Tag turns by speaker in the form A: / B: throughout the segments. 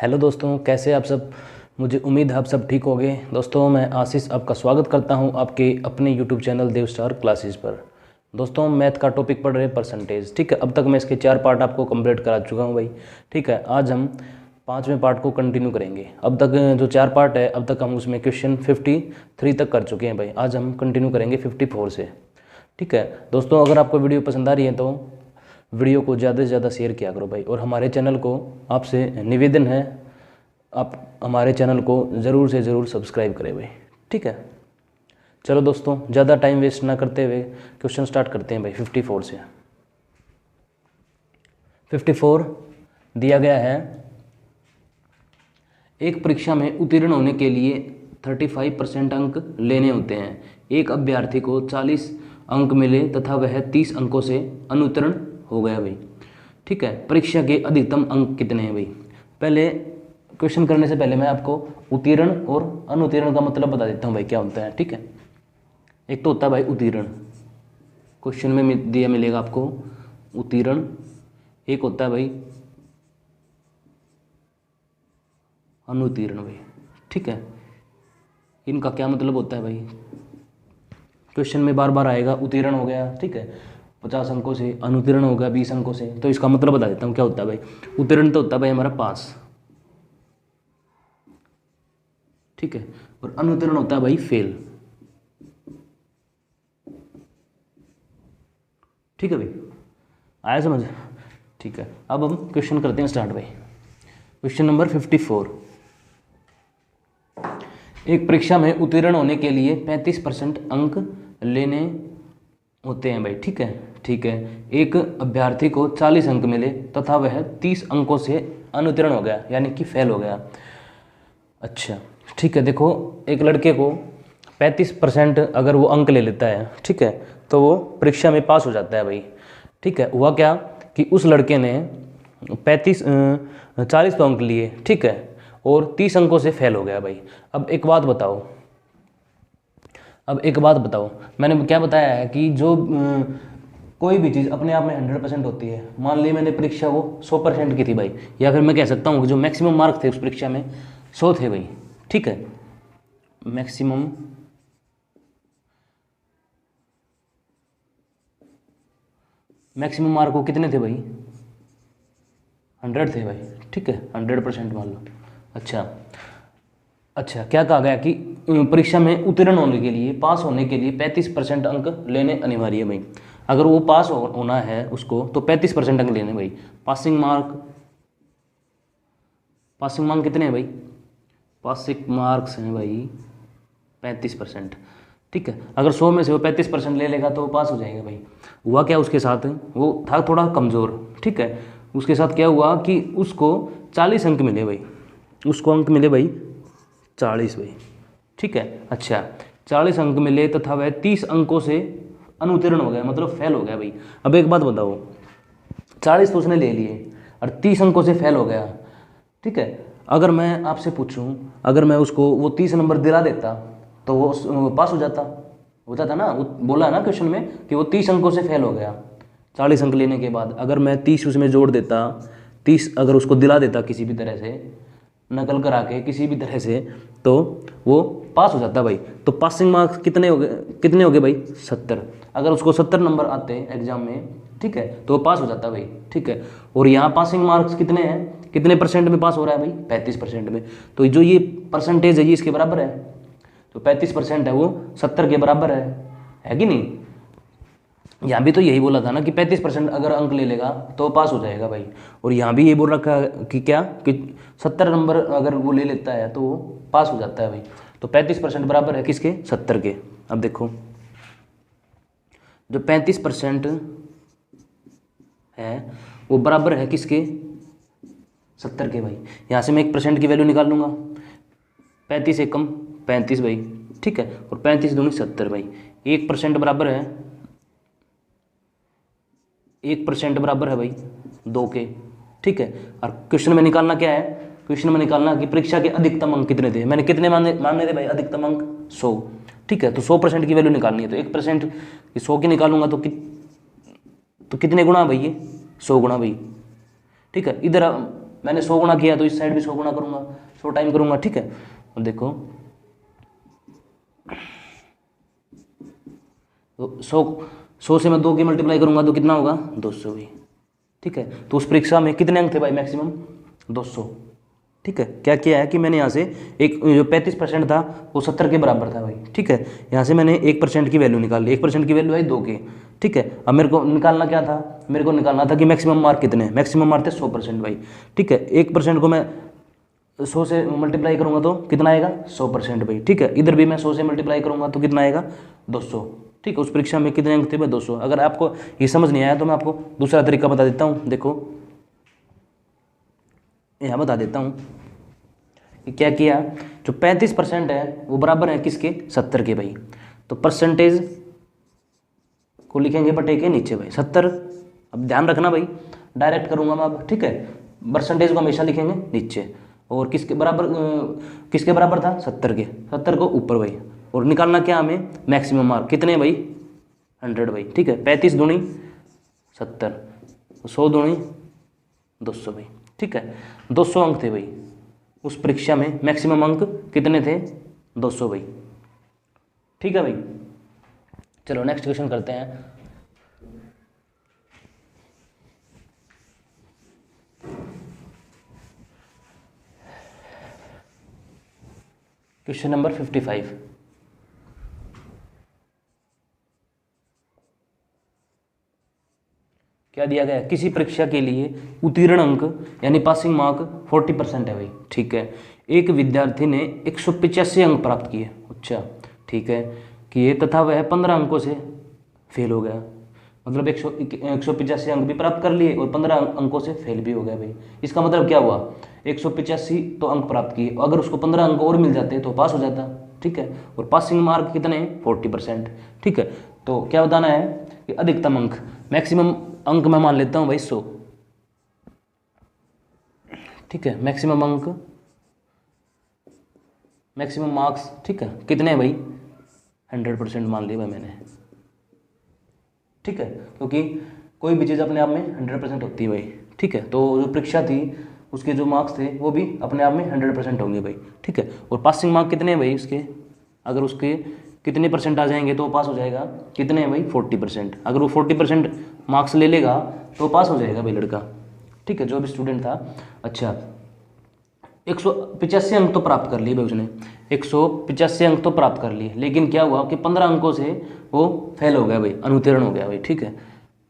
A: Hello दोस्तों, कैसे आप सब। मुझे उम्मीद है आप सब ठीक होंगे। दोस्तों, मैं आशीष आपका स्वागत करता हूं आपके अपने यूट्यूब चैनल देव स्टार क्लासेस पर। दोस्तों, मैथ का टॉपिक पढ़ रहे हैं परसेंटेज। ठीक है, अब तक मैं इसके 4 पार्ट आपको कंप्लीट करा चुका हूं भाई। ठीक है, आज हम 5वें पार्ट को कंटिन्यू करेंगे। अब तक जो 4 पार्ट है, अब तक हम उसमें क्वेश्चन 53 तक कर चुके हैं भाई। आज हम कंटिन्यू करेंगे 54 से। ठीक है दोस्तों, अगर आपको वीडियो पसंद आ रही है तो वीडियो को ज़्यादा से ज़्यादा शेयर किया करो भाई। और हमारे चैनल को आपसे निवेदन है, आप हमारे चैनल को ज़रूर से ज़रूर सब्सक्राइब करें भाई। ठीक है, चलो दोस्तों, ज़्यादा टाइम वेस्ट ना करते हुए क्वेश्चन स्टार्ट करते हैं भाई 54 से। 54 दिया गया है, एक परीक्षा में उत्तीर्ण होने के लिए 35% अंक लेने होते हैं। एक अभ्यर्थी को 40 अंक मिले तथा वह 30 अंकों से अनुत्तीर्ण हो गया भाई। ठीक है, परीक्षा के अधिकतम अंक कितने हैं भाई। पहले क्वेश्चन करने से पहले मैं आपको उत्तीर्ण और अनुत्तीर्ण का मतलब बता देता हूँ भाई, क्या होता है। ठीक है, एक तो होता है भाई उत्तीर्ण, क्वेश्चन में दिया मिलेगा आपको उत्तीर्ण। एक होता है भाई अनुत्तीर्ण भाई। ठीक है, इनका क्या मतलब होता है भाई, क्वेश्चन में बार बार आएगा। उत्तीर्ण हो गया, ठीक है, 50 अंकों से, अनुत्तीर्ण हो गया 20 अंकों से। तो इसका मतलब बता देता हूँ क्या होता है भाई। उत्तीर्ण तो होता है भाई हमारा पास, ठीक है, और अनुत्तीर्ण होता है भाई फेल। ठीक है भाई, आया समझ। ठीक है, अब हम क्वेश्चन करते हैं स्टार्ट भाई। क्वेश्चन नंबर 54, एक परीक्षा में उत्तीर्ण होने के लिए 35% अंक लेने होते हैं भाई। ठीक है, ठीक है, एक अभ्यर्थी को 40 अंक मिले तथा वह 30 अंकों से अनुत्तीर्ण हो गया, यानी कि फेल हो गया। अच्छा, ठीक है, देखो, एक लड़के को 35% अगर वो अंक ले लेता है, ठीक है, तो वो परीक्षा में पास हो जाता है भाई। ठीक है, हुआ क्या कि उस लड़के ने 40 तो अंक लिए, ठीक है, और 30 अंकों से फेल हो गया भाई। अब एक बात बताओ, मैंने क्या बताया है कि जो कोई भी चीज़ अपने आप में 100% होती है। मान ली मैंने परीक्षा वो 100% की थी भाई, या फिर मैं कह सकता हूँ कि जो मैक्सिमम मार्क थे उस परीक्षा में 100 थे भाई। ठीक है, मैक्सिमम मार्क वो कितने थे भाई, 100 थे भाई। ठीक है, 100% मान लो। अच्छा, क्या कहा गया कि परीक्षा में उत्तीर्ण होने के लिए, पास होने के लिए 35% अंक लेने अनिवार्य है भाई। अगर वो पास होना है उसको, तो 35% अंक लेने भाई। पासिंग मार्क कितने हैं भाई, पासिंग मार्क्स हैं भाई 35%। ठीक है, अगर 100 में से वो 35% ले लेगा तो वो पास हो जाएगा भाई। हुआ क्या उसके साथ, वो था थोड़ा कमज़ोर। ठीक है, उसके साथ क्या हुआ कि उसको 40 अंक मिले भाई, 40 भाई। ठीक है, अच्छा, 40 अंक मिले तथा वह 30 अंकों से अनुत्तीर्ण हो गया, मतलब फेल हो गया भाई। अब एक बात बताओ, 40 तो उसने ले लिए और 30 अंकों से फेल हो गया। ठीक है, अगर मैं आपसे पूछूं, अगर मैं उसको वो 30 नंबर दिला देता तो वो पास हो जाता ना। वो बोला है ना क्वेश्चन में कि वो 30 अंकों से फेल हो गया। 40 अंक लेने के बाद अगर मैं 30 उसमें जोड़ देता, 30 अगर उसको दिला देता किसी भी तरह से, नकल करा के किसी भी तरह से, तो वो पास हो जाता भाई। तो पासिंग मार्क्स कितने हो गए भाई, 70। अगर उसको 70 नंबर आते एग्जाम में, ठीक है, तो वो पास हो जाता भाई। ठीक है, और यहाँ पासिंग मार्क्स कितने हैं, कितने परसेंट में पास हो रहा है भाई, 35% में। तो जो ये परसेंटेज है ये इसके बराबर है, तो 35% है वो 70 के बराबर है कि नहीं। यहाँ भी तो यही बोला था ना कि 35% अगर अंक ले लेगा तो पास हो जाएगा भाई। और यहाँ भी यही बोल रखा कि क्या कि 70 नंबर अगर वो ले लेता है तो वो पास हो जाता है भाई। तो 35% बराबर है किसके, 70 के। अब देखो, जो 35% है वो बराबर है किसके, 70 के भाई। यहाँ से मैं 1% की वैल्यू निकाल लूँगा, 35 से कम 35 भाई। ठीक है, और 35 दूनी 70 भाई। 1% बराबर है, 1% बराबर है भाई 2 के। ठीक है, और क्वेश्चन में निकालना क्या है, क्वेश्चन में निकालना कि परीक्षा के अधिकतम अंक कितने थे। मैंने कितने मानने थे भाई, अधिकतम अंक 100। ठीक है, तो 100% की वैल्यू निकालनी है, तो 1% 100 की निकालूंगा तो कितने गुना भाई, ये 100 गुना भाई। ठीक है, इधर मैंने 100 गुना किया तो इस साइड भी 100 गुना करूँगा, 100 टाइम करूँगा, ठीक है। और देखो तो 100 से मैं 2 की मल्टीप्लाई करूँगा तो कितना होगा 200 भी, ठीक है। तो उस परीक्षा में कितने अंक थे भाई मैक्सिमम 200, ठीक है। क्या किया है कि मैंने यहाँ से एक जो 35% था वो 70 के बराबर था भाई, ठीक है। यहाँ से मैंने 1% की वैल्यू निकाल ली, 1% की वैल्यू आई 2 की, ठीक है। अब मेरे को निकालना क्या था, मेरे को निकालना था कि मैक्सिमम मार्क कितने, मैक्सिमम मार्क थे 100% भाई, ठीक है। 1% को मैं 100 से मल्टीप्लाई करूँगा तो कितना आएगा 100% भाई, ठीक है। इधर भी मैं 100 से मल्टीप्लाई करूँगा तो कितना आएगा 200, ठीक है। उस परीक्षा में कितने अंक थे भाई 200। अगर आपको ये समझ नहीं आया तो मैं आपको दूसरा तरीका बता देता हूँ। देखो यहाँ बता देता हूँ कि क्या किया, जो 35% है वो बराबर है किसके 70 के भाई। तो परसेंटेज को लिखेंगे बटे के नीचे भाई 70। अब ध्यान रखना भाई, डायरेक्ट करूँगा मैं अब, ठीक है। परसेंटेज को हमेशा लिखेंगे नीचे, और किसके बराबर था 70 के, 70 को ऊपर भाई। और निकालना क्या हमें मैक्सिमम मार्क कितने भाई 100 भाई, ठीक है। 35 दूनी 70, 100 दूनी 200 भाई, ठीक है। 200 अंक थे भाई उस परीक्षा में, मैक्सिमम अंक कितने थे 200 भाई, ठीक है भाई। चलो नेक्स्ट क्वेश्चन करते हैं। Question number 55। क्या दिया गया है, किसी परीक्षा के लिए उत्तीर्ण अंक यानी पासिंग मार्क 40% है भाई, ठीक है। एक विद्यार्थी ने 185 अंक प्राप्त किए, अच्छा ठीक है, किए तथा वह 15 अंकों से फेल हो गया। मतलब 185 अंक भी प्राप्त कर लिए और 15 अंकों से फेल भी हो गया भाई। इसका मतलब क्या हुआ, 185 तो अंक प्राप्त किए, अगर उसको 15 अंक और मिल जाते तो पास हो जाता, ठीक है। और पासिंग मार्क कितने 40%, ठीक है। तो क्या बताना है कि अधिकतम अंक, मैक्सिमम अंक मैं मान लेता हूँ भाई 100, ठीक है। मैक्सिमम अंक, मैक्सिमम मार्क्स, ठीक है, कितने हैं भाई 100% मान लिया भाई मैंने, ठीक है। क्योंकि कोई भी चीज़ अपने आप में 100% होती है भाई, ठीक है। तो जो परीक्षा थी उसके जो मार्क्स थे वो भी अपने आप में 100% होंगे भाई, ठीक है। और पासिंग मार्क कितने हैं भाई उसके, अगर उसके कितने परसेंट आ जाएंगे तो पास हो जाएगा, कितने हैं भाई 40%। अगर वो 40% मार्क्स ले लेगा तो पास हो जाएगा भाई लड़का, ठीक है, जो भी स्टूडेंट था। अच्छा 185 अंक तो प्राप्त कर लिए भाई उसने, 185 अंक तो प्राप्त कर लिए, लेकिन क्या हुआ कि 15 अंकों से वो फेल हो गया भाई, अनुत्तीर्ण हो गया भाई, ठीक है।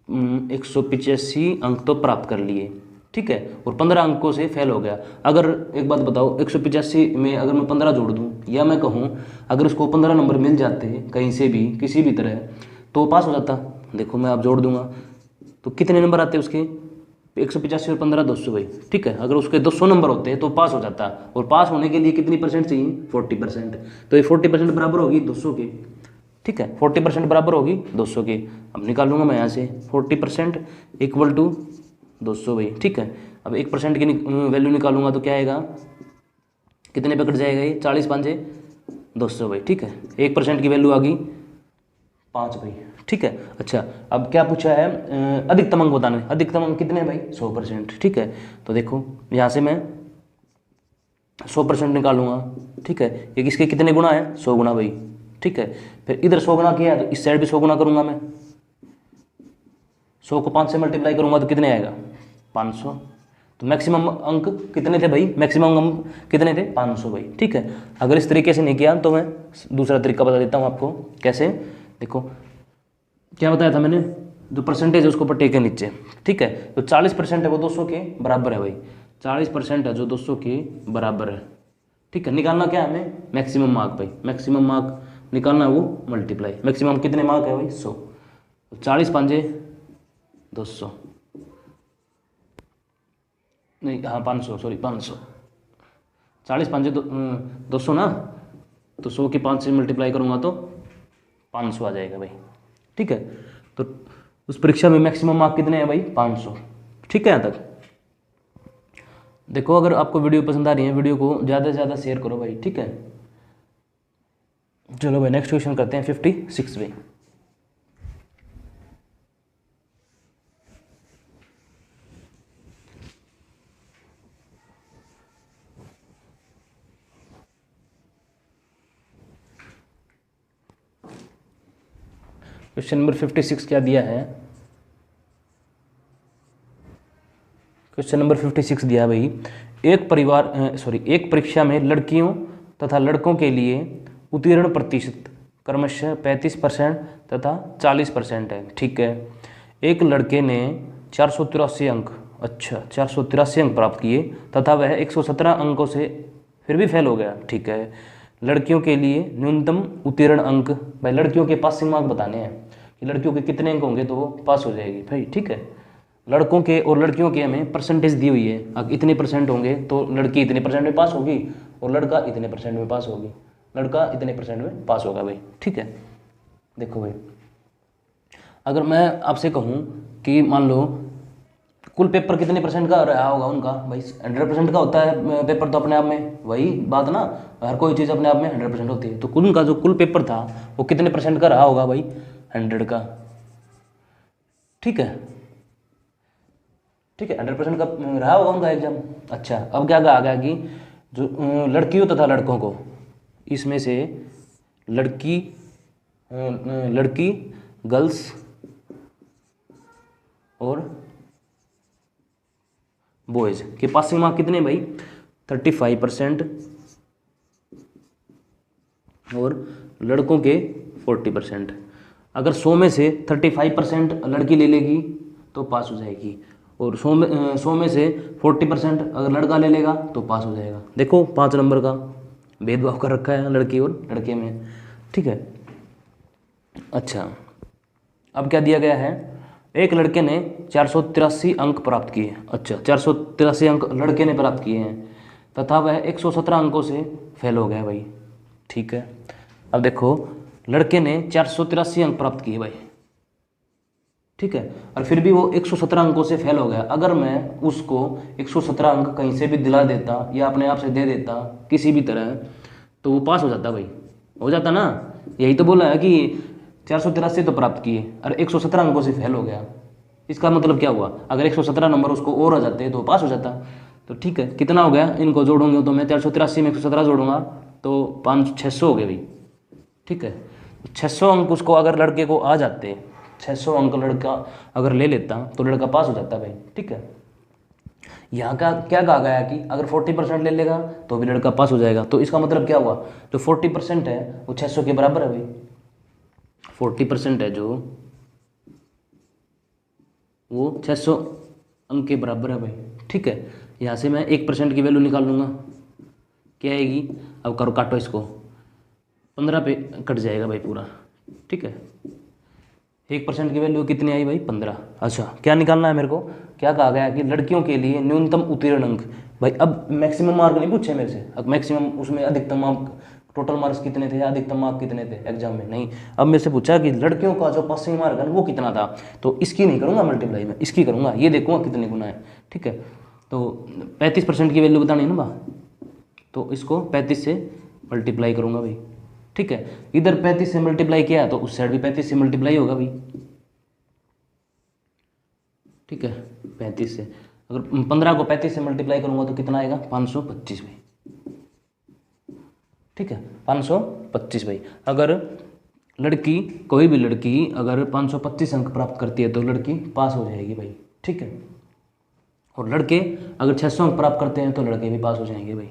A: 185 अंक तो प्राप्त कर लिए, ठीक है, और 15 अंकों से फेल हो गया। अगर एक बात बताओ 185 में अगर मैं 15 जोड़ दूं, या मैं कहूं अगर उसको 15 नंबर मिल जाते कहीं से भी किसी भी तरह तो पास हो जाता। देखो मैं अब जोड़ दूंगा तो कितने नंबर आते उसके 185 और 15 200 भाई, ठीक है। अगर उसके 200 नंबर होते तो पास हो जाता, और पास होने के लिए कितनी परसेंट चाहिए 40%। तो ये 40% बराबर होगी 200 के, ठीक है। 40% बराबर होगी 200 के। अब निकालूंगा मैं यहाँ से 40% इक्वल टू 200 भाई, ठीक है। अब 1% की वैल्यू निकालूंगा तो क्या आएगा, कितने पे कट जाएगा ये 40 5 200 भाई, ठीक है। 1% की वैल्यू आ गई 5 भाई, ठीक है। अच्छा अब क्या पूछा है, अधिकतम अंक बताना है। अधिकतम अंक कितने भाई 100%, ठीक है। तो देखो यहाँ से मैं 100% निकालूंगा, ठीक है। ये किसके कितने गुना है 100 गुना भाई, ठीक है। फिर इधर 100 गुना किया है तो इस साइड भी 100 गुना करूंगा मैं, 100 को 5 से मल्टीप्लाई करूंगा तो कितने आएगा 500। तो मैक्सिमम अंक कितने थे भाई, मैक्सिमम अंक कितने थे 500 भाई, ठीक है। अगर इस तरीके से नहीं किया तो मैं दूसरा तरीका बता देता हूँ आपको कैसे। देखो क्या बताया था मैंने, जो परसेंटेज है उसको बटे के नीचे, ठीक है। तो 40% है वो 200 के बराबर है भाई, 40% है जो 200 के बराबर है, ठीक है। निकालना क्या है हमें मैक्सिमम मार्क भाई, मैक्सिमम मार्क निकालना है वो मल्टीप्लाई, मैक्सिमम कितने मार्क है भाई 100। 40 5 200 नहीं, हाँ 500, सॉरी 500, 40 5 200 ना, तो 100 की 5 से मल्टीप्लाई करूँगा तो 500 आ जाएगा भाई, ठीक है। तो उस परीक्षा में मैक्सिमम मार्क कितने हैं भाई 500, ठीक है। यहाँ तक देखो, अगर आपको वीडियो पसंद आ रही है वीडियो को ज़्यादा से ज़्यादा शेयर करो भाई, ठीक है। चलो भाई नेक्स्ट क्वेश्चन करते हैं 56 भाई। क्वेश्चन नंबर 56 क्या दिया है? क्वेश्चन नंबर 56 दिया भाई, एक परीक्षा में लड़कियों तथा लड़कों के लिए उत्तीर्ण प्रतिशत क्रमशः 35% तथा 40% है। ठीक है, एक लड़के ने 483 अंक 483 अंक प्राप्त किए तथा वह 117 अंकों से फिर भी फेल हो गया। ठीक है, लड़कियों के लिए न्यूनतम उत्तीर्ण अंक, भाई लड़कियों के पासिंग मार्क बताने हैं कि लड़कियों के कितने अंक होंगे तो वो पास हो जाएगी भाई। ठीक है, लड़कों के और लड़कियों के हमें परसेंटेज दी हुई है, अब इतने परसेंट होंगे तो लड़की इतने परसेंट में पास होगी और लड़का इतने परसेंट में पास होगी, लड़का इतने परसेंट में पास होगा भाई। ठीक है, देखो भाई, अगर मैं आपसे कहूँ कि मान लो कुल पेपर कितने परसेंट का रहा होगा उनका, भाई 100% का होता है पेपर तो अपने आप में, वही बात ना, हर कोई चीज़ अपने आप में 100% होती है। तो उनका जो कुल पेपर था वो कितने परसेंट का रहा होगा भाई? 100 का। ठीक है, ठीक है, 100% का रहा होगा उनका एग्जाम। अच्छा, अब क्या कहा गया कि जो लड़कियों तथा लड़कों को, इसमें से लड़की गर्ल्स और बॉयज़ के पासिंग मार्क कितने भाई? 35% और लड़कों के 40%। अगर 100 में से 35% लड़की ले लेगी तो पास हो जाएगी, और 100 में से 40% अगर लड़का ले लेगा तो पास हो जाएगा। देखो 5 नंबर का भेदभाव कर रखा है लड़की और लड़के में। ठीक है, अच्छा, अब क्या दिया गया है? एक लड़के ने 483 अंक प्राप्त किए। अच्छा, 483 अंक लड़के ने प्राप्त किए हैं तथा वह 117 अंकों से फेल हो गया भाई। ठीक है, अब देखो लड़के ने 483 अंक प्राप्त किए भाई। ठीक है, और फिर भी वो 117 अंकों से फेल हो गया। अगर मैं उसको 117 अंक कहीं से भी दिला देता या अपने आप से दे देता किसी भी तरह, तो वो पास हो जाता भाई, हो जाता ना। यही तो बोला है कि 483 तो प्राप्त किए और 117 अंकों से फेल हो गया। इसका मतलब क्या हुआ? अगर 117 नंबर उसको और आ जाते तो पास हो जाता। तो ठीक है, कितना हो गया? इनको जोड़ूंगे तो मैं 483 में 117 जोड़ूंगा तो 600 हो गए भाई। ठीक है, 600 अंक उसको अगर लड़के को आ जाते, 600 अंक लड़का अगर ले लेता तो लड़का पास हो जाता भाई। ठीक है, यहाँ का क्या कहा गया कि अगर 40% ले लेगा तो भी लड़का पास हो जाएगा। तो इसका मतलब क्या हुआ? जो 40% है वो 600 के बराबर है भाई। 40% है जो वो 600 अंक के बराबर है भाई। ठीक है, यहाँ से मैं 1% की वैल्यू निकाल लूँगा, क्या आएगी? अब करो काटो इसको, 15 पे कट जाएगा भाई पूरा। ठीक है, 1% की वैल्यू कितनी आई भाई? 15। अच्छा, क्या निकालना है मेरे को? क्या कहा गया कि लड़कियों के लिए न्यूनतम उत्तीर्ण अंक, भाई अब मैक्सिमम मार्क नहीं पूछे मेरे से, अब मैक्सिमम उसमें अधिकतम मार्क, टोटल मार्क्स कितने थे या अधिकतम मार्क कितने थे एग्जाम में, नहीं। अब मेरे से पूछा कि लड़कियों का जो पासिंग मार्क है वो कितना था, तो इसकी नहीं करूँगा मल्टीप्लाई, में इसकी करूँगा, ये देखूँगा कितने गुना है। ठीक है, तो 35% की वैल्यू बतानी है ना बा, तो इसको 35 से मल्टीप्लाई करूँगा भाई। ठीक है, इधर 35 से मल्टीप्लाई किया तो उस साइड भी 35 से मल्टीप्लाई होगा भाई। ठीक है, 35 से अगर 15 को 35 से मल्टीप्लाई करूँगा तो कितना आएगा? 525 भाई। ठीक है, 525 भाई। अगर लड़की, कोई भी लड़की अगर 525 अंक प्राप्त करती है तो लड़की पास हो जाएगी भाई। ठीक है, और लड़के अगर 600 अंक प्राप्त करते हैं तो लड़के भी पास हो जाएंगे भाई।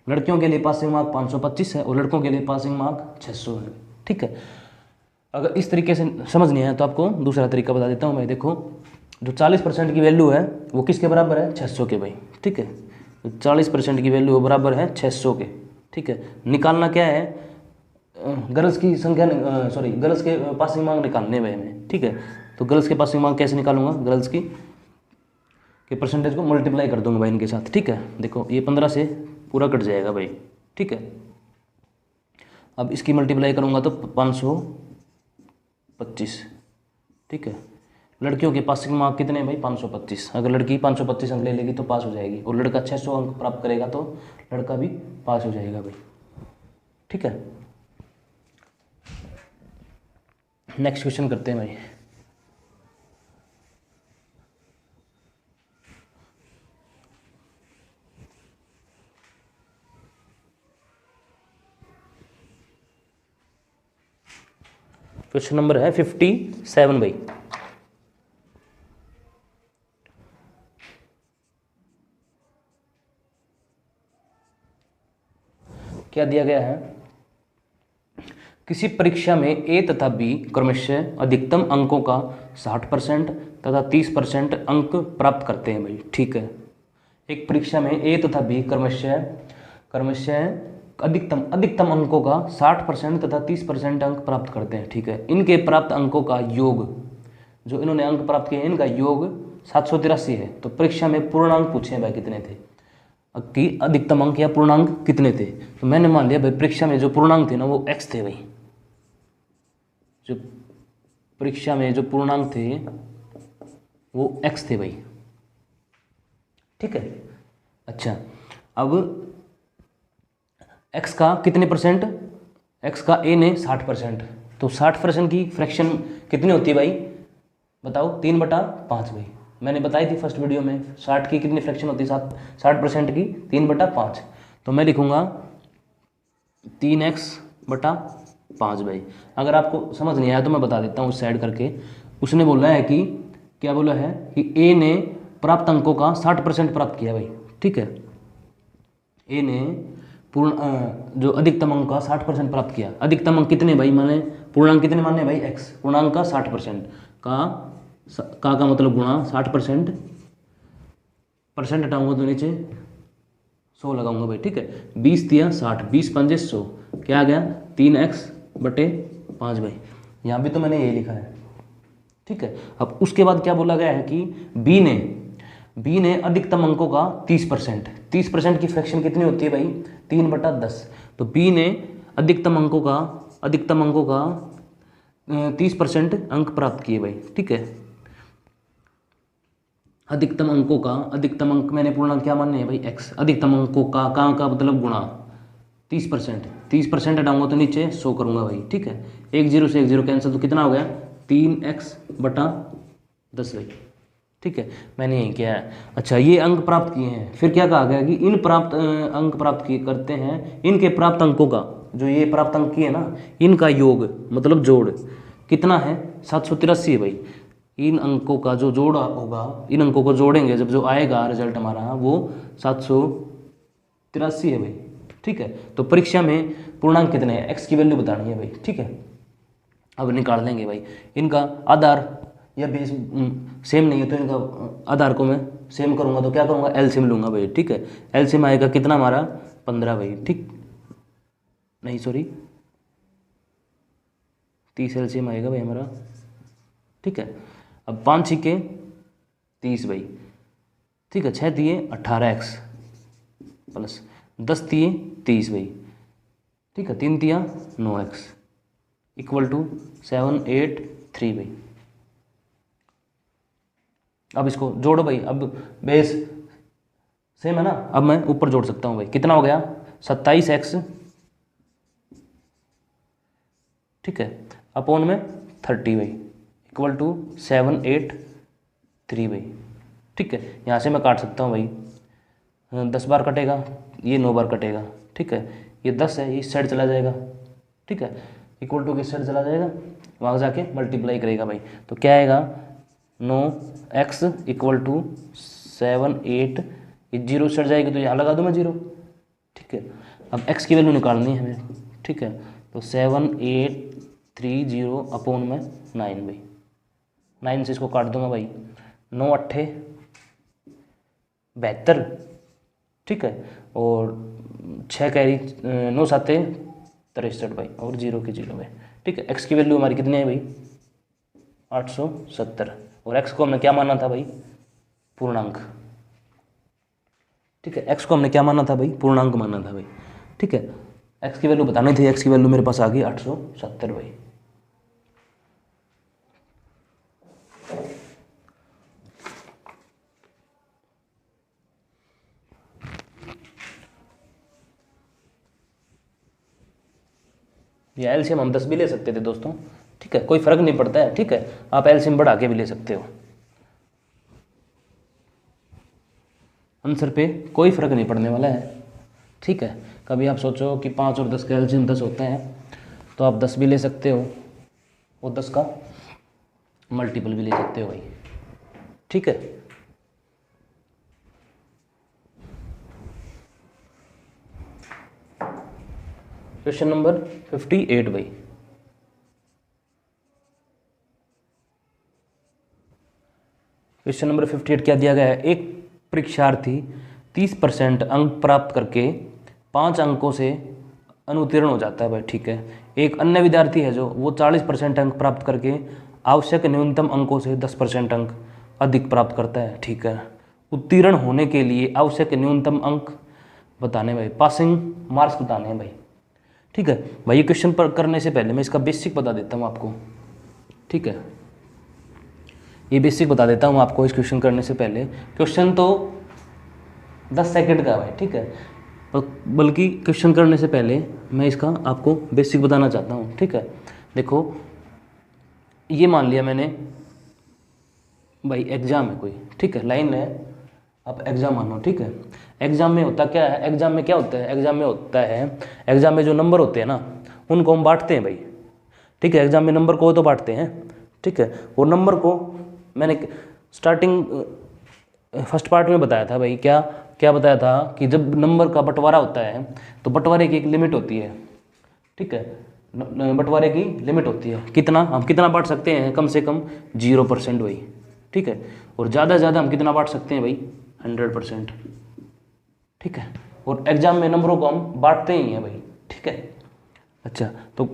A: लड़कियों के लिए पासिंग मार्क 525 है और लड़कों के लिए पासिंग मार्क 600 है। ठीक है, अगर इस तरीके से समझ नहीं आया तो आपको दूसरा तरीका बता देता हूँ मैं। देखो, जो 40% की वैल्यू है वो किसके बराबर है? 600 के भाई। ठीक है, तो 40% की वैल्यू बराबर है 600 के। ठीक है, निकालना क्या है? गर्ल्स की संख्या, सॉरी गर्ल्स के पासिंग मार्क निकालने में हमें। ठीक है, तो गर्ल्स के पासिंग मार्क कैसे निकालूंगा? गर्ल्स की के परसेंटेज को मल्टीप्लाई कर दूंगा भाई इनके साथ। ठीक है, देखो ये 15 से पूरा कट जाएगा भाई। ठीक है, अब इसकी मल्टीप्लाई करूँगा तो 525। ठीक है, लड़कियों के पासिंग मार्क कितने हैं भाई? 525। अगर लड़की 525 अंक ले लेगी तो पास हो जाएगी, और लड़का 600 अंक प्राप्त करेगा तो लड़का भी पास हो जाएगा भाई। ठीक है, नेक्स्ट क्वेश्चन करते हैं भाई। क्वेश्चन नंबर है 57 भाई। क्या दिया गया है, किसी परीक्षा में ए तथा बी क्रमशः अधिकतम अंकों का 60% तथा 30% अंक प्राप्त करते हैं भाई। ठीक है, एक परीक्षा में ए तथा बी क्रमशः अधिकतम अंकों का 60% तथा 30% अंक प्राप्त करते हैं। ठीक है, इनके प्राप्त अंकों का योग, जो इन्होंने अंक प्राप्त किए इनका योग 783 है। तो परीक्षा में पूर्णांक पूछे हैं भाई कितने थे, कि अधिकतम अंक या पूर्णांक कितने थे। तो मैंने मान लिया भाई परीक्षा में जो पूर्णांक थे ना वो x थे भाई, जो परीक्षा में जो पूर्णांक थे वो x थे भाई। ठीक है, अच्छा अब x का कितने परसेंट, x का a ने 60%, तो 60% की फ्रैक्शन कितनी होती है भाई बताओ, 3/5 भाई। मैंने बताई थी फर्स्ट वीडियो में 60 की कितनी फ्रैक्शन होती है, 60% की 3/5। तो मैं लिखूंगा 3x/5 भाई। अगर आपको समझ नहीं आया तो मैं बता देता हूँ उस साइड करके। उसने बोला है कि क्या बोला है कि ए ने प्राप्त अंकों का 60% प्राप्त किया भाई। ठीक है, ए ने जो अधिकतम अंक का 60% प्राप्त किया। अधिकतम अंक कितने भाई माने, पूर्णांक कितने माने भाई x, पूर्णांक का 60% का मतलब गुणा 60%, परसेंट हटाऊंगा तो नीचे 100 लगाऊंगा भाई। ठीक है, 20 दिया 60, 20 पंजे 100, क्या आ गया 3x/5 भाई। यहाँ भी तो मैंने यही लिखा है। ठीक है, अब उसके बाद क्या बोला गया है कि बी ने अधिकतम अंकों का 30%, 30% की फ्रैक्शन कितनी होती है भाई 3/10। तो बी ने अधिकतम अंकों का 30% अंक प्राप्त किए भाई। ठीक है, अधिकतम अंक मैंने पूर्णांक क्या मानने हैं भाई x, अधिकतम अंकों का मतलब गुणा 30% हटाऊंगा तो नीचे 100 करूंगा भाई। ठीक है, 1 0 से 1 0 कैंसिल, तो कितना हो गया 3x/10 भाई। ठीक है, मैंने यही किया है। अच्छा, ये अंक प्राप्त किए हैं, फिर क्या कहा गया कि इन अंक प्राप्त किए करते हैं, इनके प्राप्त अंकों का, जो ये प्राप्त अंक किए ना इनका योग मतलब जोड़ कितना है 783 है भाई। इन अंकों का जो जोड़ होगा, इन अंकों को जोड़ेंगे जब जो आएगा रिजल्ट हमारा वो 783 है भाई। ठीक है, तो परीक्षा में पूर्णांक कितने हैं, x की वैल्यू बतानी है भाई। ठीक है, अब निकाल लेंगे भाई। इनका आधार या बेस सेम नहीं है तो इनका आधार को मैं सेम करूंगा तो क्या करूंगा एलसीएम लूंगा भाई। ठीक है, एलसीएम आएगा कितना हमारा 15 भाई। ठीक नहीं सॉरी 30 एलसीएम आएगा भाई हमारा। ठीक है, अब 5 छिके 30 भाई। ठीक है, 6 दिए 18x प्लस 10 दिए 30 भाई। ठीक है, 3 दिया 9x = 783 भाई। अब इसको जोड़ो भाई, अब बेस सेम है ना, अब मैं ऊपर जोड़ सकता हूँ भाई। कितना हो गया 27x, ठीक है, अपॉन में 30 भाई = 783 भाई। ठीक है, यहाँ से मैं काट सकता हूँ भाई, 10 बार कटेगा, ये 9 बार कटेगा। ठीक है, ये 10 है, ये इस साइड चला जाएगा। ठीक है, इक्वल टू किस साइड चला जाएगा, वहाँ जाके मल्टीप्लाई करेगा भाई। तो क्या आएगा 9x = 7, ये 0 सट जाएगी तो यहाँ लगा दूँ मैं 0। ठीक है, अब x की वैल्यू निकालनी है हमें। ठीक है, तो 7830 अपॉन में 9 भाई, 9 से इसको काट दूंगा भाई, 9 8 72। ठीक है, और 6 कैरी 9 7 63 भाई, और 0 के 0 भाई। ठीक है, x की वैल्यू हमारी कितनी है भाई 870, और x को हमने क्या माना था भाई पूर्णांक। ठीक है, x को हमने क्या माना था भाई पूर्णांक माना था भाई। ठीक है, x की वैल्यू बतानी थी, x की वैल्यू मेरे पास आ गई 870 भाई। या एलसीएम हम 10 भी ले सकते थे दोस्तों। ठीक है, कोई फर्क नहीं पड़ता है। ठीक है, आप एलसीएम बढ़ा के भी ले सकते हो, आंसर पे कोई फर्क नहीं पड़ने वाला है। ठीक है, कभी आप सोचो कि 5 और 10 का एलसीएम 10 होता है तो आप 10 भी ले सकते हो, और 10 का मल्टीपल भी ले सकते हो भाई, ठीक है। क्वेश्चन नंबर 58 भाई, क्वेश्चन नंबर 58 क्या दिया गया है? एक परीक्षार्थी 30% अंक प्राप्त करके 5 अंकों से अनुत्तीर्ण हो जाता है भाई, ठीक है। एक अन्य विद्यार्थी है जो वो 40% अंक प्राप्त करके आवश्यक न्यूनतम अंकों से 10% अंक अधिक प्राप्त करता है, ठीक है। उत्तीर्ण होने के लिए आवश्यक न्यूनतम अंक बताने भाई, पासिंग मार्क्स बताने हैं भाई, ठीक है भाई। ये क्वेश्चन पर करने से पहले मैं इसका बेसिक बता देता हूँ आपको, ठीक है। ये बेसिक बता देता हूँ आपको इस क्वेश्चन करने से पहले। क्वेश्चन तो 10 सेकंड का है, ठीक है, बल्कि क्वेश्चन करने से पहले मैं इसका आपको बेसिक बताना चाहता हूँ, ठीक है। देखो ये मान लिया मैंने भाई एग्जाम है कोई, ठीक है, लाइन है, आप एग्जाम मानो, ठीक है। एग्जाम में होता क्या है? एग्जाम में क्या होता है? एग्जाम में होता है, एग्जाम में जो नंबर होते हैं ना उनको हम बांटते हैं भाई, ठीक है। एग्जाम में नंबर को तो बांटते हैं, ठीक है। और नंबर को मैंने स्टार्टिंग फर्स्ट पार्ट में बताया था भाई, क्या क्या बताया था कि जब नंबर का बंटवारा होता है तो बंटवारे की एक लिमिट होती है, ठीक है। बंटवारे की लिमिट होती है, कितना हम कितना बांट सकते हैं? कम से कम 0% भाई, ठीक है। और ज़्यादा से ज़्यादा हम कितना बांट सकते हैं भाई? 100%, ठीक है। और एग्जाम में नंबरों को हम बांटते ही हैं भाई, ठीक है। अच्छा, तो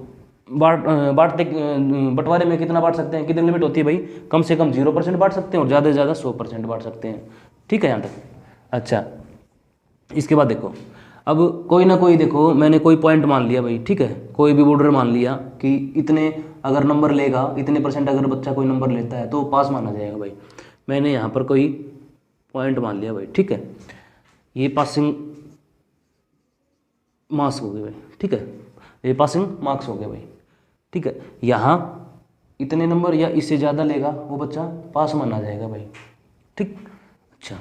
A: बांटते बंटवारे में कितना बांट सकते हैं? कितनी लिमिट होती है भाई? कम से कम 0% बांट सकते हैं और ज़्यादा से ज़्यादा 100% बांट सकते हैं, ठीक है यहाँ तक। अच्छा, इसके बाद देखो, अब कोई ना कोई, देखो मैंने कोई पॉइंट मान लिया भाई, ठीक है, कोई भी बॉर्डर मान लिया कि इतने अगर नंबर लेगा, इतने % अगर बच्चा कोई नंबर लेता है तो पास माना जाएगा भाई। मैंने यहाँ पर कोई पॉइंट मान लिया भाई, ठीक है। ये पासिंग मार्क्स हो गए भाई, ठीक है, ये पासिंग मार्क्स हो गए भाई, ठीक है। यहाँ इतने नंबर या इससे ज़्यादा लेगा वो बच्चा पास माना जाएगा भाई, ठीक। अच्छा,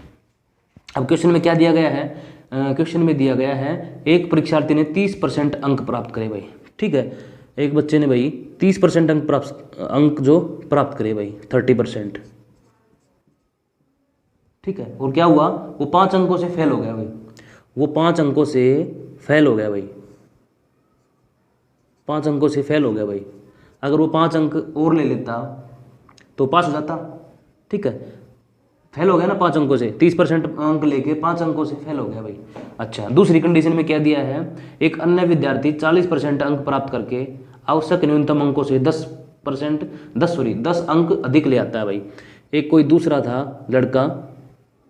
A: अब क्वेश्चन में क्या दिया गया है? क्वेश्चन में दिया गया है एक परीक्षार्थी ने 30% अंक प्राप्त करे भाई, ठीक है। एक बच्चे ने भाई 30% अंक जो प्राप्त करे भाई, 30%, ठीक है। और क्या हुआ? वो 5 अंकों से फेल हो गया भाई, वो 5 अंकों से फेल हो गया भाई, 5 अंकों से फेल हो गया भाई। अगर वो 5 अंक और ले लेता तो पास हो जाता, ठीक है। फेल हो गया ना 5 अंकों से, 30% अंक लेके 5 अंकों से फेल हो गया भाई। अच्छा, दूसरी कंडीशन में क्या दिया है? एक अन्य विद्यार्थी 40% अंक प्राप्त करके आवश्यक न्यूनतम अंकों से 10 अंक अधिक ले आता है भाई। एक कोई दूसरा था लड़का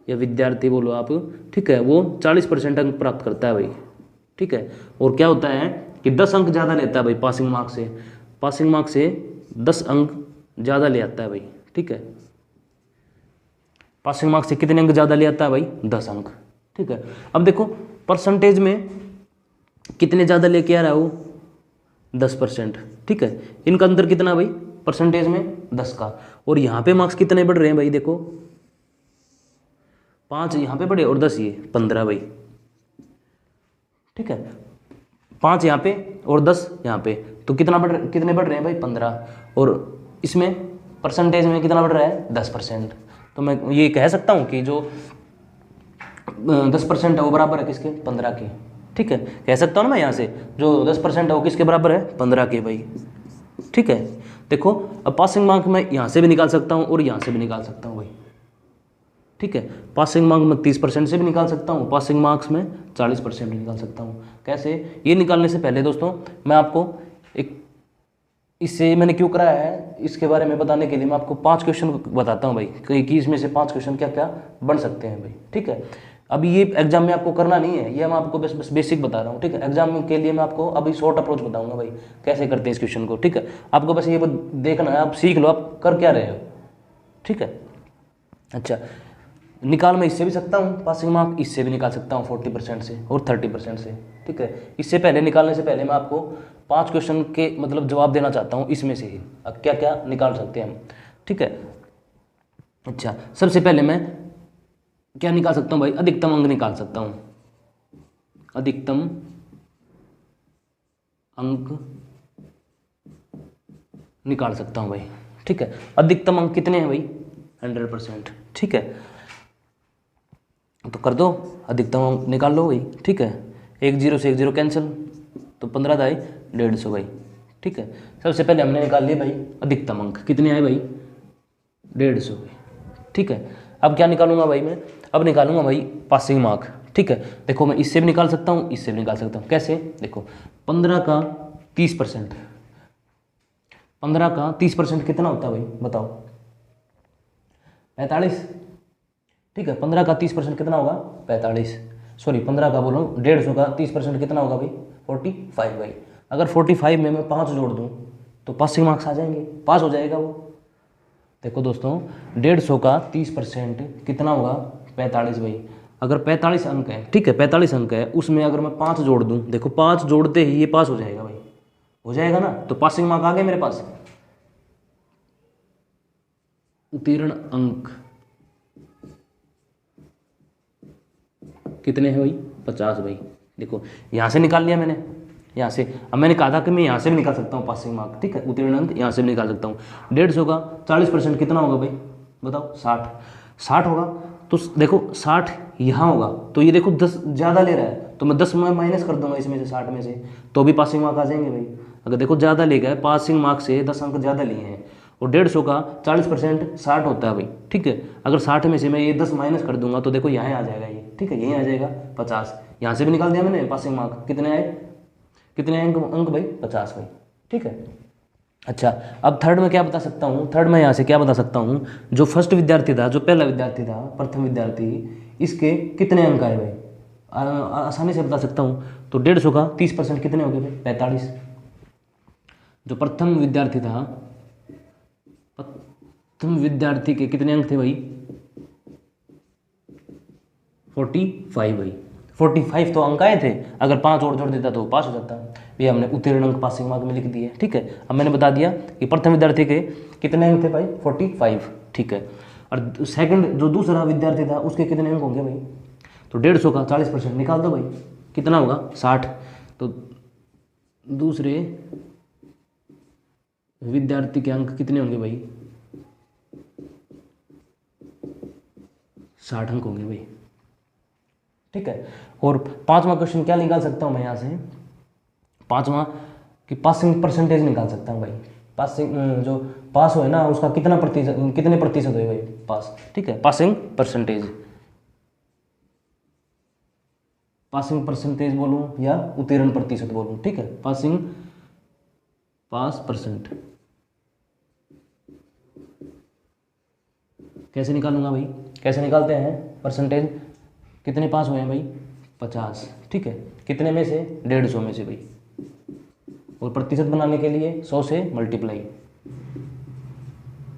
A: या विद्यार्थी बोलो आप, ठीक है, वो 40% अंक प्राप्त करता है भाई, ठीक है। और क्या होता है कि 10 अंक ज़्यादा लेता है भाई पासिंग मार्क्स से, पासिंग मार्क्स से 10 अंक ज़्यादा ले आता है भाई, ठीक है। पासिंग मार्क्स से कितने अंक ज़्यादा ले आता है भाई? 10 अंक, ठीक है। अब देखो परसेंटेज में कितने ज़्यादा लेके आ रहा है वो? 10%, ठीक है। इनका अंतर कितना भाई? परसेंटेज में 10 का। और यहाँ पे मार्क्स कितने बढ़ रहे हैं भाई? देखो 5 यहाँ पे बढ़े और 10 ये, 15 भाई, ठीक है। 5 यहाँ पे और 10 यहाँ पे, तो कितने बढ़ रहे हैं भाई? 15। और इसमें परसेंटेज में कितना बढ़ रहा है? 10%। तो मैं ये कह सकता हूँ कि जो 10% है वो बराबर है किसके? 15 के, ठीक है। कह सकता हूँ ना मैं यहाँ से, जो 10% है वो किसके बराबर है? 15 के भाई, ठीक है। देखो अब पासिंग मार्क मैं यहाँ से भी निकाल सकता हूँ और यहाँ से भी निकाल सकता हूँ भाई, ठीक है। पासिंग मार्क्स में 30% से भी निकाल सकता हूँ, पासिंग मार्क्स में 40% भी निकाल सकता हूँ। कैसे? ये निकालने से पहले दोस्तों मैं आपको एक, इससे मैंने क्यों कराया है इसके बारे में बताने के लिए मैं आपको 5 क्वेश्चन बताता हूँ भाई कि इसमें से 5 क्वेश्चन क्या क्या बन सकते हैं भाई, ठीक है। अभी ये एग्जाम में आपको करना नहीं है, ये मैं आपको बस बेसिक बता रहा हूँ, ठीक है। एग्जाम के लिए मैं आपको अभी शॉर्ट अप्रोच बताऊंगा भाई कैसे करते हैं इस क्वेश्चन को, ठीक है। आपको बस ये देखना है, आप सीख लो आप कर क्या रहे हो, ठीक है। अच्छा, निकाल मैं इससे भी सकता हूँ पासिंग मार्क, इससे भी निकाल सकता हूँ 40% से और 30% से, ठीक है। इससे पहले निकालने से पहले मैं आपको 5 क्वेश्चन के मतलब जवाब देना चाहता हूँ इसमें से ही अब क्या क्या निकाल सकते हैं हम, ठीक है। अच्छा, सबसे पहले मैं क्या निकाल सकता हूँ भाई? अधिकतम अंक निकाल सकता हूँ, अधिकतम अंक निकाल सकता हूँ भाई, ठीक है। अधिकतम अंक कितने हैं भाई, 100%, ठीक है। तो कर दो, अधिकतम अंक निकाल लो भाई, ठीक है। 1 0 से 1 0 कैंसिल, तो 15 दाई 150 भाई, ठीक है। सबसे पहले हमने निकाल लिए भाई अधिकतम अंक, कितने आए भाई, 150 भाई, ठीक है। अब क्या निकालूंगा भाई मैं, अब निकालूंगा भाई पासिंग मार्क, ठीक है। देखो मैं इससे भी निकाल सकता हूँ, इससे भी निकाल सकता हूँ। कैसे, देखो 15 का 30%, 15 का 30% कितना होता है भाई, बताओ, 45, ठीक है। 15 का 30% कितना होगा, 45, सॉरी 15 का बोलो 150 का 30% कितना होगा भाई, 45 भाई। अगर 45 में मैं 5 जोड़ दूँ तो पासिंग मार्क्स आ जाएंगे, पास हो जाएगा वो। देखो दोस्तों 150 का 30% कितना होगा, 45 भाई। अगर 45 अंक है, ठीक है, 45 अंक है, उसमें अगर मैं 5 जोड़ दूँ, देखो 5 जोड़ते ही ये पास हो जाएगा भाई, हो जाएगा ना। तो पासिंग मार्क आ गए मेरे पास। उत्तीर्ण अंक कितने हैं भाई, 50 भाई। देखो यहाँ से निकाल लिया मैंने, यहाँ से। अब मैंने कहा था कि मैं यहाँ से भी निकाल सकता हूँ पासिंग मार्क, ठीक है, उत्तीर्ण अंक यहाँ से भी निकाल सकता हूँ। 150 का 40% कितना होगा भाई, बताओ, 60, 60 होगा। तो देखो 60 यहाँ होगा, तो ये देखो 10 ज़्यादा ले रहा है, तो मैं 10 में माइनस कर दूंगा इसमें से, 60 में से, तो भी पासिंग मार्क आ जाएंगे भाई। अगर देखो ज़्यादा ले गए, पासिंग मार्क से 10 अंक ज़्यादा लिए हैं, और 150 का 40% 60 होता है भाई, ठीक है। अगर 60 में से मैं ये 10 माइनस कर दूंगा तो देखो यहाँ आ जाएगा ये, ठीक है, यहीं आ जाएगा 50। यहाँ से भी निकाल दिया मैंने पासिंग मार्क, कितने आए, कितने अंक भाई, 50 भाई, ठीक है। अच्छा, अब थर्ड में क्या बता सकता हूँ, थर्ड में यहाँ से क्या बता सकता हूँ, जो फर्स्ट विद्यार्थी था, जो पहला विद्यार्थी था, प्रथम विद्यार्थी, इसके कितने अंक आए भाई, आसानी से बता सकता हूँ। तो 150 का 30% कितने हो गए भाई, 45। जो प्रथम विद्यार्थी था, प्रथम विद्यार्थी के कितने अंक थे भाई, 45 भाई। 45 तो अंक आए थे, अगर 5 और जोड़ देता तो पास हो जाता। ये हमने उत्तीर्ण अंक पासिंग मार्क में लिख दिए, ठीक है। अब मैंने बता दिया कि प्रथम विद्यार्थी के कितने अंक थे भाई, 45, ठीक है। और सेकंड जो दूसरा विद्यार्थी था उसके कितने अंक होंगे भाई, तो 150 का 40% निकाल दो भाई, कितना होगा, 60। तो दूसरे विद्यार्थी के अंक कितने होंगे भाई, 60 अंक होंगे भाई, ठीक है। और पांचवा क्वेश्चन क्या निकाल सकता हूँ मैं यहाँ से, पांचवा कि पासिंग परसेंटेज निकाल सकता हूँ भाई। पासिंग जो पास हुए ना उसका कितना प्रतिशत, कितने प्रतिशत हुए भाई पास, ठीक है। पासिंग परसेंटेज, पासिंग परसेंटेज बोलूँ या उत्तीर्ण प्रतिशत बोलूँ, ठीक है। पास परसेंट कैसे निकालूंगा भाई, कैसे निकालते हैं परसेंटेज, कितने पास हुए हैं भाई, 50, ठीक है। कितने में से, 150 में से भाई। और प्रतिशत बनाने के लिए 100 से मल्टीप्लाई,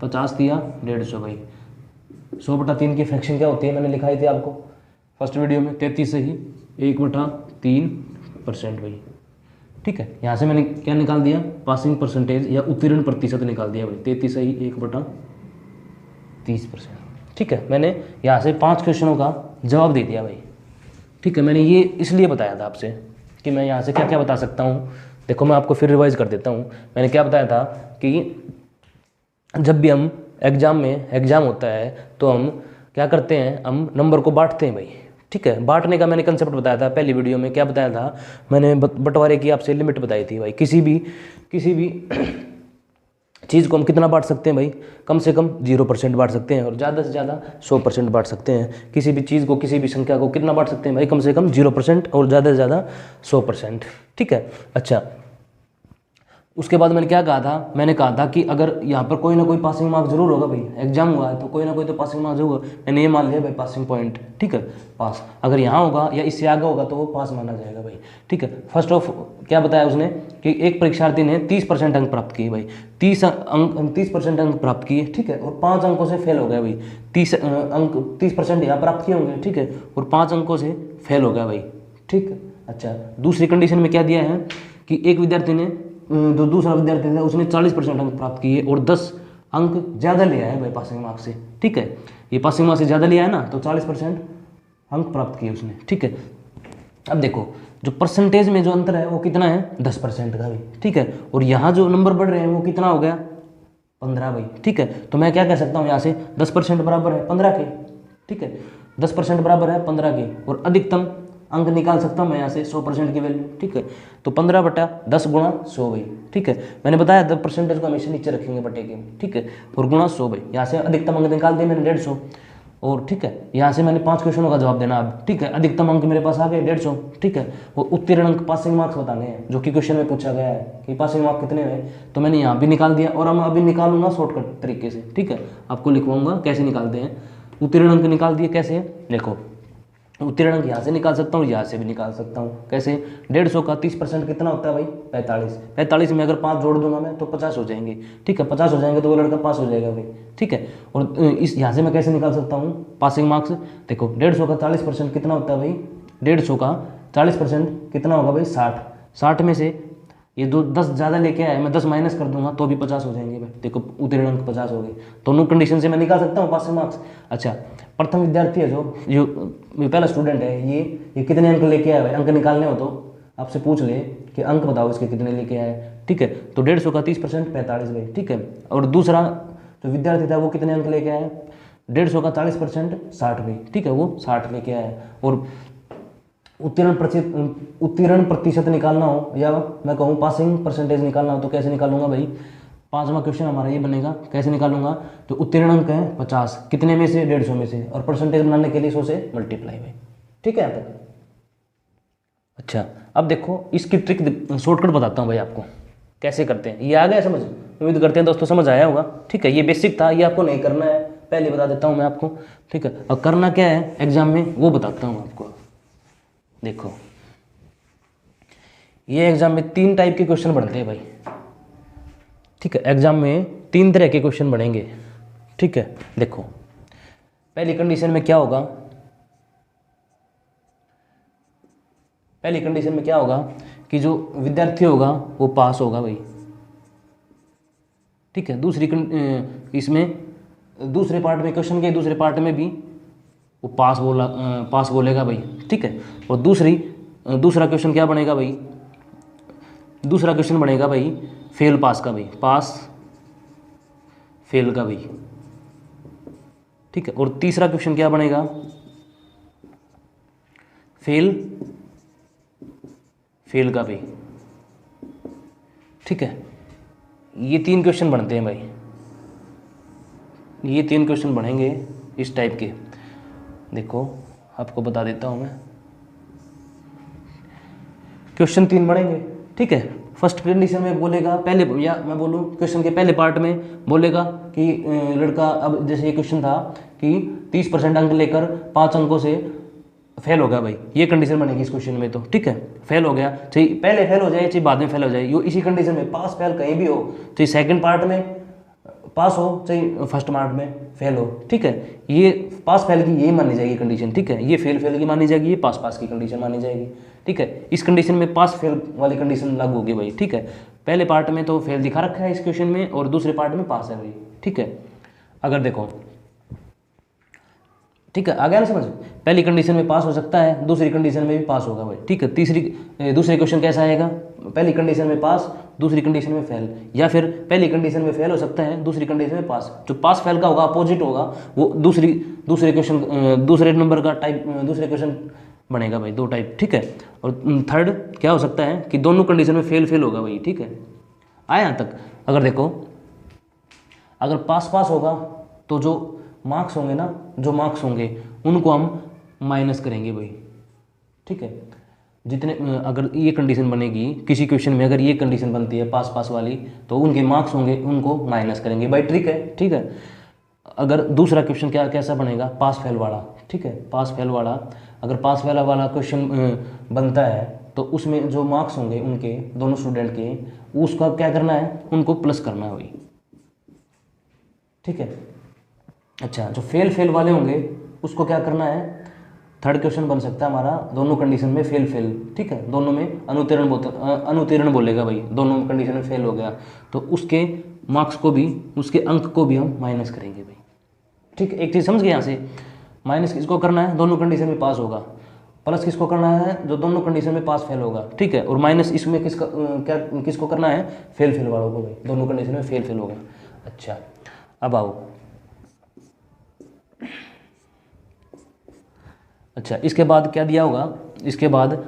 A: 50 दिया 150 भाई। 100/3 की फ्रैक्शन क्या होती है, मैंने लिखाई थी आपको फर्स्ट वीडियो में, 33 से ही 1/3% भाई, ठीक है। यहाँ से मैंने क्या निकाल दिया, पासिंग परसेंटेज या उत्तीर्ण प्रतिशत निकाल दिया भाई, 33 से ही 1/30%, ठीक है। मैंने यहाँ से 5 क्वेश्चनों का जवाब दे दिया भाई, ठीक है। मैंने ये इसलिए बताया था आपसे कि मैं यहाँ से क्या क्या बता सकता हूँ। देखो मैं आपको फिर रिवाइज कर देता हूँ। मैंने क्या बताया था कि जब भी हम एग्ज़ाम होता है तो हम क्या करते हैं, हम नंबर को बांटते हैं भाई, ठीक है। बांटने का मैंने कंसेप्ट बताया था पहली वीडियो में। क्या बताया था मैंने, बंटवारे की आपसे लिमिट बताई थी भाई। किसी भी चीज़ को हम कितना बांट सकते हैं भाई, कम से कम 0% बांट सकते हैं, और ज़्यादा से ज़्यादा 100% बांट सकते हैं। किसी भी चीज़ को, किसी भी संख्या को कितना बांट सकते हैं भाई, कम से कम 0% और ज़्यादा से ज़्यादा 100%, ठीक है। अच्छा, उसके बाद मैंने क्या कहा था, मैंने कहा था कि अगर यहाँ पर कोई ना कोई पासिंग मार्क जरूर होगा भाई, एग्जाम हुआ है तो कोई ना कोई तो पासिंग मार्क जरूर होगा। मैंने ये मान लिया भाई पासिंग पॉइंट, ठीक है, पास। अगर यहाँ होगा या इससे आगे होगा तो वो पास माना जाएगा भाई, ठीक है। फर्स्ट ऑफ क्या बताया उसने कि एक परीक्षार्थी ने 30% अंक प्राप्त किए भाई, 30% अंक प्राप्त किए, ठीक है, और 5 अंकों से फेल हो गया भाई। 30% यहाँ प्राप्त किए होंगे, ठीक है, और 5 अंकों से फेल हो गया भाई, ठीक है। अच्छा, दूसरी कंडीशन में क्या दिया है कि एक विद्यार्थी ने, जो दूसरा विद्यार्थी था उसने 40% अंक प्राप्त किए और 10 अंक ज़्यादा लिया है भाई पासिंग मार्क्स से, ठीक है। ये पासिंग मार्क्स से ज़्यादा लिया है ना, तो 40% अंक प्राप्त किए उसने, ठीक है। अब देखो जो परसेंटेज में जो अंतर है वो कितना है, 10% का भी, ठीक है। और यहाँ जो नंबर बढ़ रहे हैं वो कितना हो गया, 15 भाई, ठीक है। तो मैं क्या कह सकता हूँ यहाँ से 10% बराबर है 15 के, ठीक है। 10% बराबर है 15 के, और अधिकतम अंक निकाल सकता हूँ मैं यहाँ से 100% की वैल्यू, ठीक है। तो 15/10 गुणा 100 भाई, ठीक है। मैंने बताया 10% को हमेशा नीचे रखेंगे बटे के, ठीक है, और गुणा 100 भाई। यहाँ से अधिकतम अंक निकाल दिए मैंने 150, और ठीक है यहाँ से मैंने 5 क्वेश्चनों का जवाब देना अब, ठीक है। अधिकतम अंक मेरे पास आ गए 150, ठीक है। और उत्तीर्ण अंक पासिंग मार्क्स बताने हैं, जो कि क्वेश्चन में पूछा गया है कि पासिंग मार्क्स कितने हुए, तो मैंने यहाँ भी निकाल दिया, और हम अभी निकालूंगा शॉर्टकट तरीके से, ठीक है। आपको लिखवाऊंगा कैसे निकालते हैं। उत्तीर्ण अंक निकाल दिए कैसे, देखो उत्तीर्ण अंक यहाँ से निकाल सकता हूँ, यहाँ से भी निकाल सकता हूँ। कैसे, 150 का 30% कितना होता है भाई 45। 45 में अगर 5 जोड़ दूंगा मैं तो 50 हो जाएंगे, ठीक है। 50 हो जाएंगे तो वो लड़का पास हो जाएगा भाई, ठीक है। और इस यहाँ से मैं कैसे निकाल सकता हूँ पासिंग मार्क्स, देखो 150 का 40% कितना होता है भाई, 150 का 40% कितना होगा भाई 60। 60 में से ये 10 ज़्यादा लेके आया, मैं 10 माइनस कर दूंगा तो भी 50 हो जाएंगे भाई। देखो उत्तीर्ण अंक 50 हो गए, दोनों कंडीशन से मैं निकाल सकता हूँ पासिंग मार्क्स। अच्छा, प्रथम विद्यार्थी है जो पहला स्टूडेंट है, ये कितने अंक लेके आया भाई, अंक निकालने हो तो आपसे पूछ ले कि अंक बताओ इसके कितने लेके आए, ठीक है। तो 150 का 30% 45 भाई, ठीक है। और दूसरा जो विद्यार्थी था वो कितने अंक लेके आया, 150 का 40% 60 भाई, ठीक है, वो 60 लेके आया। और उत्तीर्ण प्रतिशत निकालना हो, या मैं कहूँ पासिंग परसेंटेज निकालना हो, तो कैसे निकालूंगा भाई। 5वां क्वेश्चन हमारा ये बनेगा, कैसे निकालूंगा, तो उत्तीर्ण अंक है 50, कितने में से 150 में से, और परसेंटेज बनाने के लिए 100 से मल्टीप्लाई भाई, ठीक है यहाँ तक। अच्छा, अब देखो इसकी ट्रिक शॉर्टकट बताता हूँ भाई आपको कैसे करते हैं। ये आ गया समझ, उम्मीद करते हैं दोस्तों समझ आया होगा, ठीक है। ये बेसिक था, ये आपको नहीं करना है, पहले बता देता हूँ मैं आपको, ठीक है। अब करना क्या है एग्जाम में वो बताता हूँ आपको। देखो ये एग्जाम में 3 टाइप के क्वेश्चन बनते हैं भाई, ठीक है। एग्जाम में 3 तरह के क्वेश्चन बनेंगे, ठीक है। देखो पहली कंडीशन में क्या होगा, पहली कंडीशन में क्या होगा कि जो विद्यार्थी होगा वो पास होगा भाई, ठीक है। इसमें दूसरे पार्ट में, क्वेश्चन के दूसरे पार्ट में भी वो पास बोलेगा भाई, ठीक है। और दूसरा क्वेश्चन क्या बनेगा भाई, दूसरा क्वेश्चन बनेगा भाई फेल पास का भाई, पास फेल का भाई, ठीक है। और तीसरा क्वेश्चन क्या बनेगा, फेल का भाई, ठीक है। ये 3 क्वेश्चन बनते हैं भाई, ये 3 क्वेश्चन बनेंगे इस टाइप के। देखो आपको बता देता हूं मैं, क्वेश्चन 3 बनेंगे, ठीक है। फर्स्ट कंडीशन में बोलेगा पहले, या मैं बोलूँ क्वेश्चन के पहले पार्ट में बोलेगा कि लड़का, अब जैसे ये क्वेश्चन था कि 30% अंक लेकर 5 अंकों से फेल हो गया भाई, ये कंडीशन बनेगी इस क्वेश्चन में, तो ठीक है। फेल हो गया, चाहे पहले फेल हो जाए चाहे बाद में फेल हो जाए, यो इसी कंडीशन में पास फेल कहीं भी हो, चाहे सेकंड पार्ट में पास हो चाहे फर्स्ट पार्ट में फेल हो, ठीक है। ये पास फेल की यही मानी जाएगी कंडीशन, ठीक है। ये फेल की मानी जाएगी, ये पास की कंडीशन मानी जाएगी, ठीक है। इस कंडीशन में पास फेल वाली कंडीशन लागू होगी भाई, ठीक है। पहले पार्ट में तो फेल दिखा रखा है इस क्वेश्चन में, और दूसरे पार्ट में पास है भाई, ठीक है। अगर देखो, ठीक है, आ गया ना समझ, पहली कंडीशन में पास हो सकता है, दूसरी कंडीशन में भी पास होगा भाई, ठीक है। दूसरे क्वेश्चन कैसा आएगा, पहली कंडीशन में पास, दूसरी कंडीशन में फेल, या फिर पहली कंडीशन में फेल हो सकता है, दूसरी कंडीशन में पास। जो पास फेल का होगा अपोजिट होगा, वो दूसरे क्वेश्चन, दूसरे नंबर का टाइप, दूसरे क्वेश्चन बनेगा भाई, 2 टाइप, ठीक है। और थर्ड क्या हो सकता है कि दोनों कंडीशन में फेल होगा भाई, ठीक है। आया यहाँ तक। अगर देखो, अगर पास होगा तो जो मार्क्स होंगे ना, जो मार्क्स होंगे उनको हम माइनस करेंगे भाई, ठीक है। जितने, अगर ये कंडीशन बनेगी किसी क्वेश्चन में, अगर ये कंडीशन बनती है पास वाली, तो उनके मार्क्स होंगे उनको माइनस करेंगे भाई, ट्रिक है, ठीक है। अगर दूसरा क्वेश्चन कैसा बनेगा, पास फेल वाला, ठीक है। पास फेल वाला, अगर पास फेल वाला क्वेश्चन बनता है तो उसमें जो मार्क्स होंगे उनके, दोनों स्टूडेंट के, उसका क्या करना है, उनको प्लस करना है भाई, ठीक है। अच्छा, जो फेल वाले होंगे उसको क्या करना है, थर्ड क्वेश्चन बन सकता है हमारा, दोनों कंडीशन में फेल, ठीक है। दोनों में अनुतीर्ण बोलेगा भाई, दोनों कंडीशन में फेल हो गया तो उसके मार्क्स को भी, उसके अंक को भी हम माइनस करेंगे भाई, ठीक है। एक चीज़ समझ गए यहाँ से, माइनस किसको करना है, दोनों कंडीशन में पास होगा, प्लस किसको करना है, जो दोनों कंडीशन में पास फेल होगा, ठीक है। और माइनस इसमें किसको करना है, फेल वालों को भाई, दोनों कंडीशन में फेल होगा। अच्छा अब आओ, अच्छा इसके बाद क्या दिया होगा, इसके बाद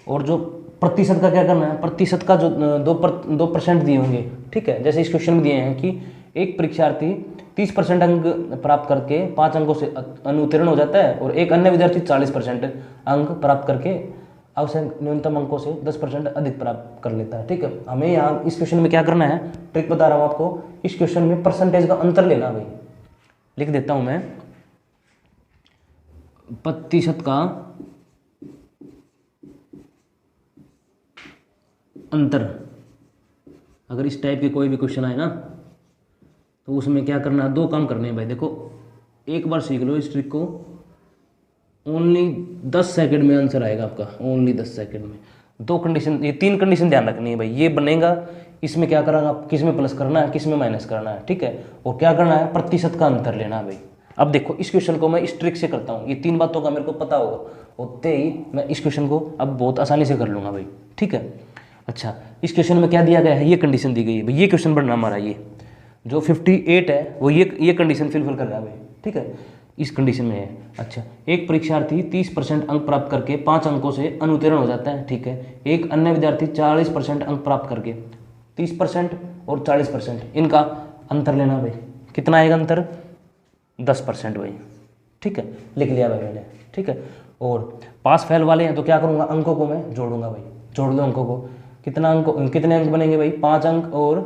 A: और जो प्रतिशत का क्या करना है, प्रतिशत का जो 2% दिए होंगे, ठीक है। जैसे इस क्वेश्चन में दिए हैं कि एक परीक्षार्थी 30% अंक प्राप्त करके 5 अंकों से अनुत्तीर्ण हो जाता है और एक अन्य विद्यार्थी 40% अंक प्राप्त करके आवश्यक न्यूनतम अंकों से 10% अधिक प्राप्त कर लेता है, ठीक है। हमें यहाँ इस क्वेश्चन में क्या करना है, ट्रिक बता रहा हूँ आपको, इस क्वेश्चन में परसेंटेज का अंतर लेना भाई। लिख देता हूँ मैं, प्रतिशत का अंतर। अगर इस टाइप के कोई भी क्वेश्चन आए ना तो उसमें क्या करना है, 2 काम करने हैं भाई। देखो एक बार सीख लो इस ट्रिक को, ओनली 10 सेकंड में आंसर आएगा आपका, ओनली 10 सेकंड में। 2 कंडीशन, ये 3 कंडीशन ध्यान रखनी है भाई। ये बनेगा, इसमें क्या करना, किस में प्लस करना है, किस में माइनस करना है, ठीक है। और क्या करना है, प्रतिशत का अंतर लेना है भाई। अब देखो इस क्वेश्चन को मैं इस ट्रिक से करता हूँ, ये 3 बातों का मेरे को पता होगा, होते ही मैं इस क्वेश्चन को अब बहुत आसानी से कर लूँगा भाई, ठीक है। अच्छा इस क्वेश्चन में क्या दिया गया है, ये कंडीशन दी गई है भाई। ये क्वेश्चन बनना हमारा, ये जो 58 है वो ये कंडीशन फिलफिल कर रहा है भाई, ठीक है। इस कंडीशन में है, अच्छा एक परीक्षार्थी 30% अंक प्राप्त करके 5 अंकों से अनुत्तीर्ण हो जाता है, ठीक है। एक अन्य विद्यार्थी 40% अंक प्राप्त करके, 30% और 40%, इनका अंतर लेना भाई। कितना आएगा अंतर, 10% भाई, ठीक है। लिख लिया भाई मैंने, ठीक है। और पास फेल वाले हैं तो क्या करूँगा, अंकों को मैं जोड़ूंगा भाई, जोड़ दो अंकों को। कितने अंक बनेंगे भाई, 5 अंक और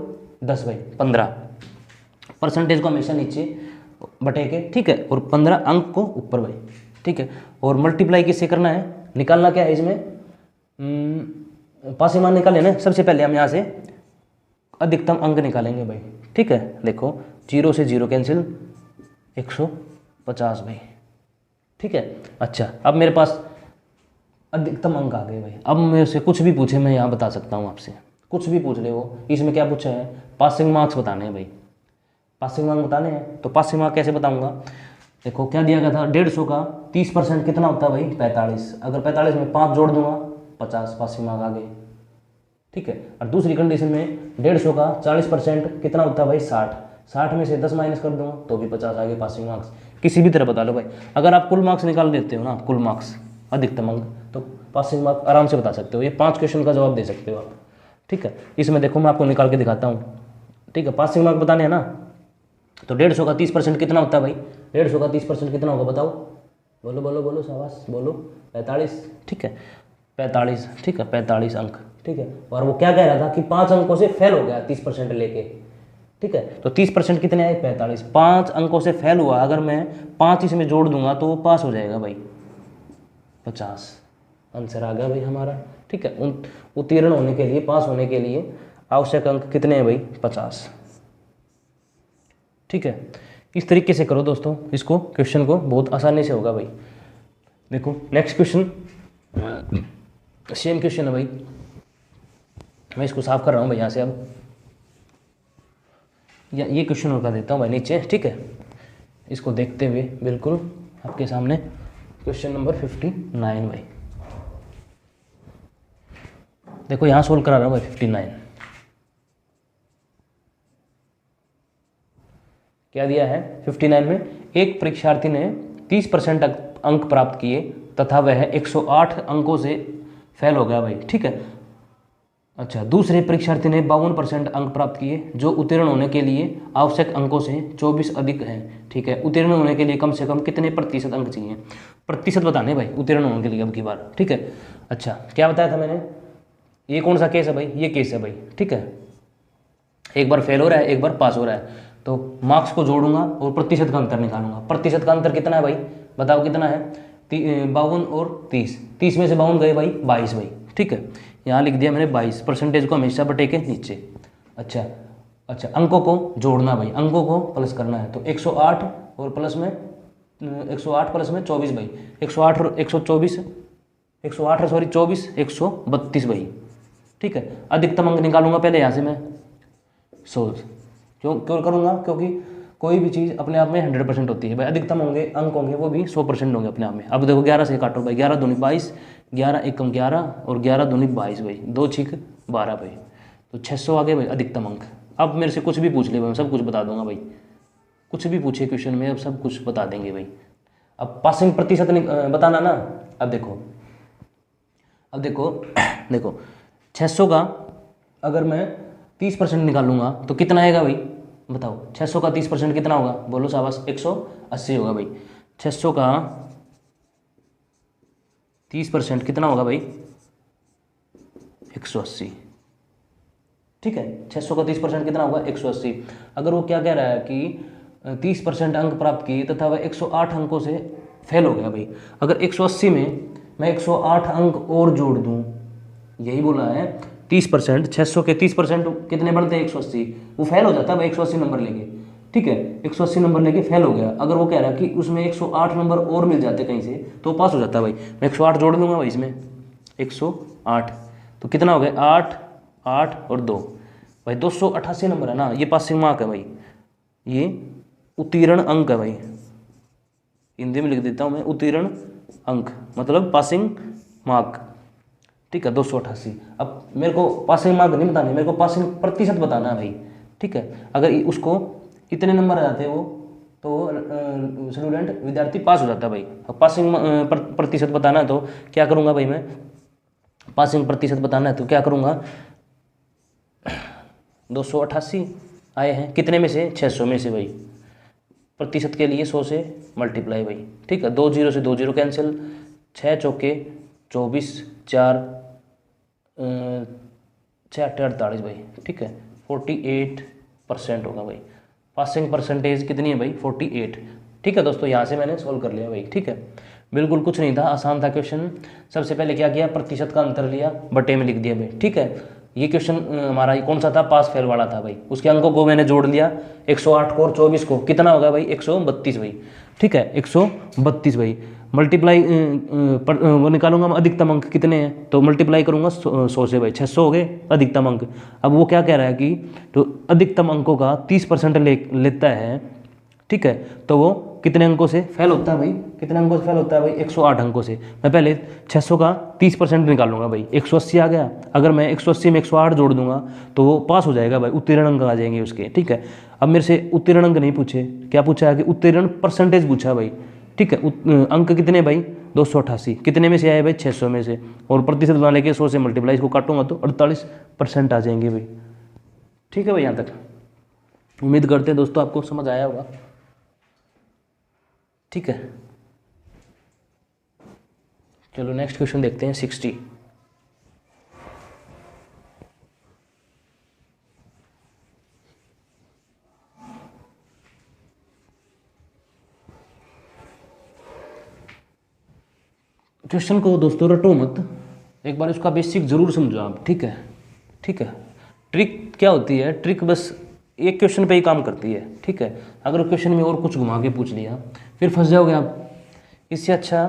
A: 10 भाई 15। परसेंटेज को हमेशा नीचे बटे के, ठीक है, और 15 अंक को ऊपर भाई, ठीक है। और मल्टीप्लाई किससे करना है, निकालना क्या है इसमें, पास मान निकाले ना। सबसे पहले हम यहाँ से अधिकतम अंक निकालेंगे भाई, ठीक है। देखो 0 से 0 कैंसिल, 150 भाई, ठीक है। अच्छा अब मेरे पास अधिकतम अंक आ गए भाई। अब मेरे से कुछ भी पूछे मैं यहाँ बता सकता हूँ आपसे, कुछ भी पूछ ले वो। इसमें क्या पूछा है, पासिंग मार्क्स बताने हैं भाई, पासिंग मार्क्स बताने हैं। तो पासिंग मार्क्स कैसे बताऊंगा, देखो क्या दिया गया था, 150 का 30% कितना होता है भाई, 45। अगर 45 में 5 जोड़ दूंगा 50, पासिंग मार्क्स आ गए, ठीक है। और दूसरी कंडीशन में 150 का 40% कितना होता है भाई, 60। 60 में से 10 माइनस कर दूंगा तो भी 50 आ गए पासिंग मार्क्स। किसी भी तरह बता लो भाई। अगर आप कुल मार्क्स निकाल देते हो ना, कुल मार्क्स अधिकतम अंक, तो पासिंग मार्क्स आराम से बता सकते हो। ये 5 क्वेश्चन का जवाब दे सकते हो आप, ठीक है। इसमें देखो मैं आपको निकाल के दिखाता हूँ, ठीक है। पासिंग मार्क्स बताने हैं ना, तो 150 का 30% कितना होता है भाई, 150 का 30% कितना होगा बताओ, बोलो बोलो बोलो, शाबाश बोलो, 45, ठीक है। 45, ठीक है, 45 अंक, ठीक है। और वो क्या कह रहा था कि 5 अंकों से फेल हो गया 30% लेके, ठीक है। तो 30% कितने आए, 45। 5 अंकों से फेल हुआ, अगर मैं 5 इसमें जोड़ दूंगा तो वो पास हो जाएगा भाई, 50 आंसर आ गया भाई हमारा, ठीक है। उत्तीर्ण होने के लिए, पास होने के लिए आवश्यक अंक कितने हैं भाई, 50, ठीक है। इस तरीके से करो दोस्तों इसको, क्वेश्चन को, बहुत आसानी से होगा भाई। देखो नेक्स्ट क्वेश्चन, सेम क्वेश्चन है भाई। मैं इसको साफ कर रहा हूँ भाई यहाँ से। अब या ये क्वेश्चन और कर देता हूँ भाई नीचे, ठीक है। इसको देखते हुए बिल्कुल आपके सामने क्वेश्चन नंबर 59 भाई। देखो यहाँ सोल्व करा रहा हूँ भाई 59। क्या दिया है 59 में, एक परीक्षार्थी ने 30% अंक प्राप्त किए तथा वह 108 अंकों से फेल हो गया भाई, ठीक है। अच्छा दूसरे परीक्षार्थी ने 52% अंक प्राप्त किए, जो उत्तीर्ण होने के लिए आवश्यक अंकों से 24 अधिक हैं, ठीक है। उत्तीर्ण होने के लिए कम से कम कितने प्रतिशत अंक चाहिए, प्रतिशत बताने भाई उत्तीर्ण होने के लिए अब की बार, ठीक है। अच्छा क्या बताया था मैंने, ये कौन सा केस है भाई, ये केस है भाई, ठीक है। एक बार फेल हो रहा है, एक बार पास हो रहा है, तो मार्क्स को जोड़ूंगा और प्रतिशत का अंतर निकालूंगा। प्रतिशत का अंतर कितना है भाई, बताओ कितना है, 52 और 30। 30 में से 52 गए भाई, 22 भाई, ठीक है। यहाँ लिख दिया मैंने 22, परसेंटेज को हमेशा बटे के नीचे। अच्छा अंकों को जोड़ना भाई, अंकों को प्लस करना है, तो 108 और प्लस में 108 प्लस में 24 भाई, 108 और 124, 108 और सॉरी 24, 132 भाई, ठीक है। अधिकतम अंक निकालूंगा पहले यहाँ से मैं, क्यों करूँगा, क्योंकि कोई भी चीज़ अपने आप में 100% होती है भाई। अधिकतम होंगे अंक होंगे वो भी 100% होंगे अपने आप में। अब देखो 11 से काटो भाई, 11 दूनी 22, 11 एकम 11 और 11 दूनी 22 भाई, 2 छीक 12 भाई, तो 600 आ गए भाई अधिकतम अंक, अब मेरे से कुछ भी पूछ ले भाई, मैं सब कुछ बता दूंगा भाई, कुछ भी पूछे क्वेश्चन में अब सब कुछ बता देंगे भाई। अब पासिंग प्रतिशत बताना ना। अब देखो, अब देखो देखो 600 का अगर मैं 30% निकालूंगा तो कितना आएगा भाई, बताओ। 600 का 30% कितना होगा, बोलो शाबाश, 180 होगा भाई। 600 का 30% कितना होगा भाई, 180। ठीक है, 600 का 30% कितना होगा, 180। अगर वो क्या कह रहा है कि 30% अंक प्राप्त किए तथा वह 108 अंकों से फेल हो गया भाई। अगर 180 में मैं 108 अंक और जोड़ दूं, यही बोला है 30%, 600 के 30% कितने बढ़ते हैं, 180। वो फेल हो जाता है भाई 180 नंबर लेके। ठीक है, 180 नंबर लेके फेल हो गया। अगर वो कह रहा है कि उसमें 108 नंबर और मिल जाते कहीं से तो पास हो जाता है भाई। मैं 108 जोड़ दूंगा भाई इसमें, 108 तो कितना हो गया, 8 8 और 2 भाई, 288 नंबर है ना, ये पासिंग मार्क है भाई, ये उत्तीर्ण अंक है भाई। हिंदी में लिख देता हूँ मैं, उत्तीर्ण अंक मतलब पासिंग मार्क। ठीक है, 288। अब मेरे को पासिंग मार्क नहीं बतानी, मेरे को पासिंग प्रतिशत बताना है भाई। ठीक है, अगर उसको इतने नंबर आ जाते वो तो स्टूडेंट विद्यार्थी पास हो जाता है भाई। अब पासिंग प्रतिशत बताना है तो क्या करूँगा भाई, मैं पासिंग प्रतिशत बताना है तो क्या करूँगा, 288 आए हैं कितने में से, 600 में से भाई। प्रतिशत के लिए 100 से मल्टीप्लाई भाई। ठीक है, 2 जीरो से 2 जीरो कैंसिल, 6 चौके 24, 4 6 8 48 भाई। ठीक है, 48% होगा भाई। पासिंग परसेंटेज कितनी है भाई, 48। ठीक है दोस्तों, यहाँ से मैंने सोल्व कर लिया भाई। ठीक है, बिल्कुल कुछ नहीं था, आसान था क्वेश्चन। सबसे पहले क्या किया, प्रतिशत का अंतर लिया, बटे में लिख दिया भाई। ठीक है, ये क्वेश्चन हमारा कौन सा था, पास फेल वाला था भाई। उसके अंकों को मैंने जोड़ लिया, 108 को और 24 को, कितना होगा भाई, 132 भाई। ठीक है, 132 भाई। मल्टीप्लाई वो निकालूंगा मैं, अधिकतम अंक कितने हैं तो मल्टीप्लाई करूंगा 100 से भाई, 600 हो गए अधिकतम अंक। अब वो क्या कह रहा है कि तो अधिकतम अंकों का 30% लेता है। ठीक है, तो वो कितने अंकों से फेल होता है भाई, कितने अंकों से फेल होता है भाई, 108 अंकों से। मैं पहले 600 का 30% निकालूंगा भाई, 180 आ गया। अगर मैं 180 में 108 जोड़ दूंगा तो वो पास हो जाएगा भाई, उत्तीर्ण अंक आ जाएंगे उसके। ठीक है, अब मेरे से उत्तीर्ण अंक नहीं पूछे, क्या पूछा है कि उत्तीर्ण परसेंटेज पूछा है भाई। ठीक है, अंक कितने भाई, 288 कितने में से आए भाई, 600 में से। और प्रतिशत बना लेके 100 से मल्टीप्लाई इसको काटूंगा तो 48% आ जाएंगे भाई। ठीक है भाई, यहाँ तक उम्मीद करते हैं दोस्तों आपको समझ आया होगा। ठीक है, चलो नेक्स्ट क्वेश्चन देखते हैं, 60। क्वेश्चन को दोस्तों रटो मत, एक बार इसका बेसिक जरूर समझो आप। ठीक है, ठीक है। ट्रिक क्या होती है, ट्रिक बस एक क्वेश्चन पे ही काम करती है। ठीक है, अगर क्वेश्चन में और कुछ घुमा के पूछ लिया फिर फंस जाओगे आप। इससे अच्छा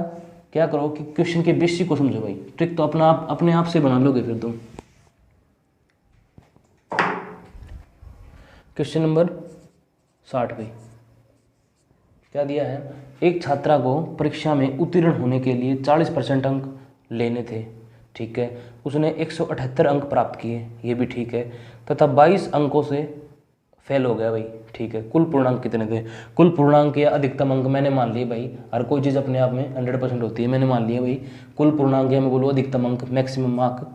A: क्या करो कि क्वेश्चन के बेसिक को समझो भाई, ट्रिक तो अपने आप से बना लोगे फिर तुम। क्वेश्चन नंबर 60 भाई, क्या दिया है, एक छात्रा को परीक्षा में उत्तीर्ण होने के लिए 40% अंक लेने थे। ठीक है, उसने 178 अंक प्राप्त किए, ये भी ठीक है, तथा 22 अंकों से फेल हो गया भाई। ठीक है, कुल पूर्णांक कितने थे, कुल पूर्णांक या अधिकतम अंक मैंने मान लिए भाई, हर कोई चीज़ अपने आप में 100% होती है, मैंने मान लिया भाई। कुल पूर्णांक या मैं बोलूँ अधिकतम अंक, मैक्सिमम मार्क,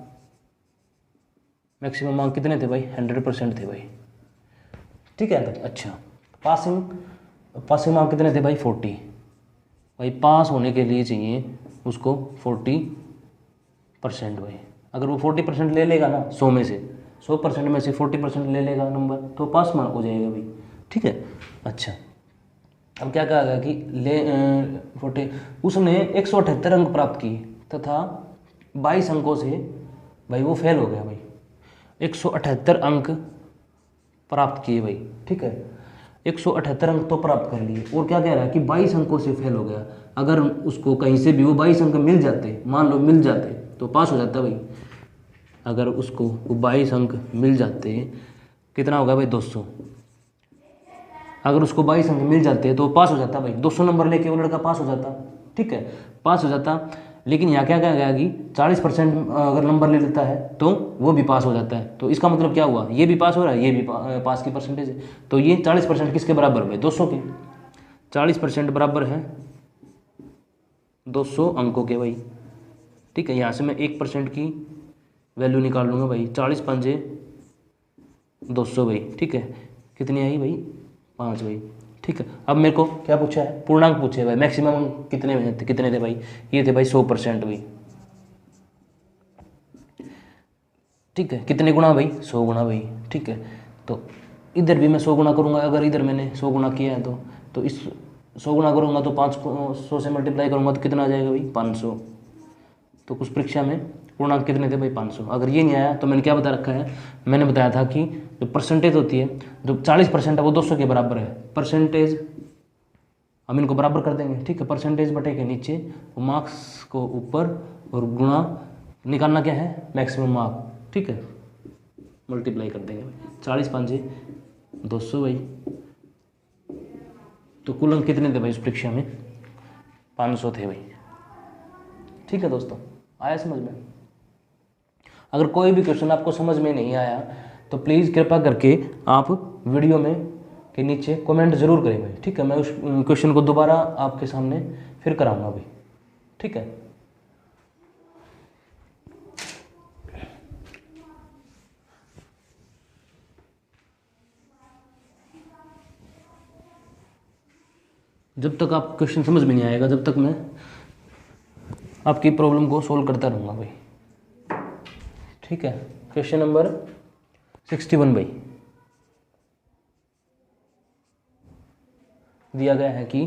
A: मैक्सिमम मार्क कितने थे भाई, 100% थे भाई। ठीक है, अच्छा पासिंग मार्क कितने थे भाई, 40 भाई। पास होने के लिए चाहिए उसको 40% भाई। अगर वो 40% ले लेगा ना 100 में से, 100% में से 40% ले लेगा नंबर तो पास मार्क हो जाएगा भाई। ठीक है, अच्छा अब क्या कहा गया कि उसने 178 अंक प्राप्त किए तथा 22 अंकों से भाई वो फेल हो गया भाई। 178 अंक प्राप्त किए भाई। ठीक है, 178 अंक तो प्राप्त कर लिए, और क्या कह रहा है कि 22 अंकों से फेल हो गया। अगर उसको कहीं से भी वो 22 अंक मिल जाते, मान लो मिल जाते तो पास हो जाता भाई। अगर उसको वो 22 अंक मिल जाते, कितना होगा भाई, 200। अगर उसको 22 अंक मिल जाते तो वो पास हो जाता भाई, 200 नंबर लेके वो लड़का पास हो जाता। ठीक है, पास हो जाता। लेकिन यहाँ क्या क्या गया कि 40% अगर नंबर ले लेता है तो वो भी पास हो जाता है। तो इसका मतलब क्या हुआ, ये भी पास हो रहा है, ये भी पास की परसेंटेज है। तो ये 40% किसके बराबर हुए, 200 के। 40% बराबर है 200 अंकों के भाई। ठीक है, यहाँ से मैं 1% की वैल्यू निकाल लूँगा भाई। 40 पंजे 200 भाई। ठीक है, कितनी आई भाई, 5 भाई। ठीक है, अब मेरे को क्या पूछा है, पूर्णांक पूछे भाई। मैक्सिमम कितने थे भाई, ये थे भाई 100% भाई। ठीक है, कितने गुणा भाई, 100 गुणा भाई। ठीक है, तो इधर भी मैं 100 गुणा करूँगा। अगर इधर मैंने 100 गुणा किया है तो इस 100 गुणा करूँगा तो 500 से मल्टीप्लाई करूँगा तो कितना आ जाएगा भाई, 500। तो कुछ परीक्षा में पूर्णांक कितने थे भाई, 500। अगर ये नहीं आया तो मैंने क्या बता रखा है, मैंने बताया था कि जो परसेंटेज होती है, जो 40% है वो 200 के बराबर है। परसेंटेज हम इनको बराबर कर देंगे। ठीक है, परसेंटेज बटे के नीचे मार्क्स को ऊपर और गुणा निकालना क्या है, मैक्सिमम मार्क। ठीक है, मल्टीप्लाई कर देंगे भाई। 40 पंजे 200 भाई। तो कुल अंक कितने थे भाई इस परीक्षा में, 500 थे भाई। ठीक है दोस्तों, आया समझ में। अगर कोई भी क्वेश्चन आपको समझ में नहीं आया तो प्लीज़ कृपया करके आप वीडियो में के नीचे कमेंट जरूर करें भाई। ठीक है, मैं उस क्वेश्चन को दोबारा आपके सामने फिर कराऊंगा भाई। ठीक है, जब तक आप क्वेश्चन समझ में नहीं आएगा जब तक मैं आपकी प्रॉब्लम को सोल्व करता रहूँगा भाई। ठीक है, क्वेश्चन नंबर 61 भाई दिया गया है कि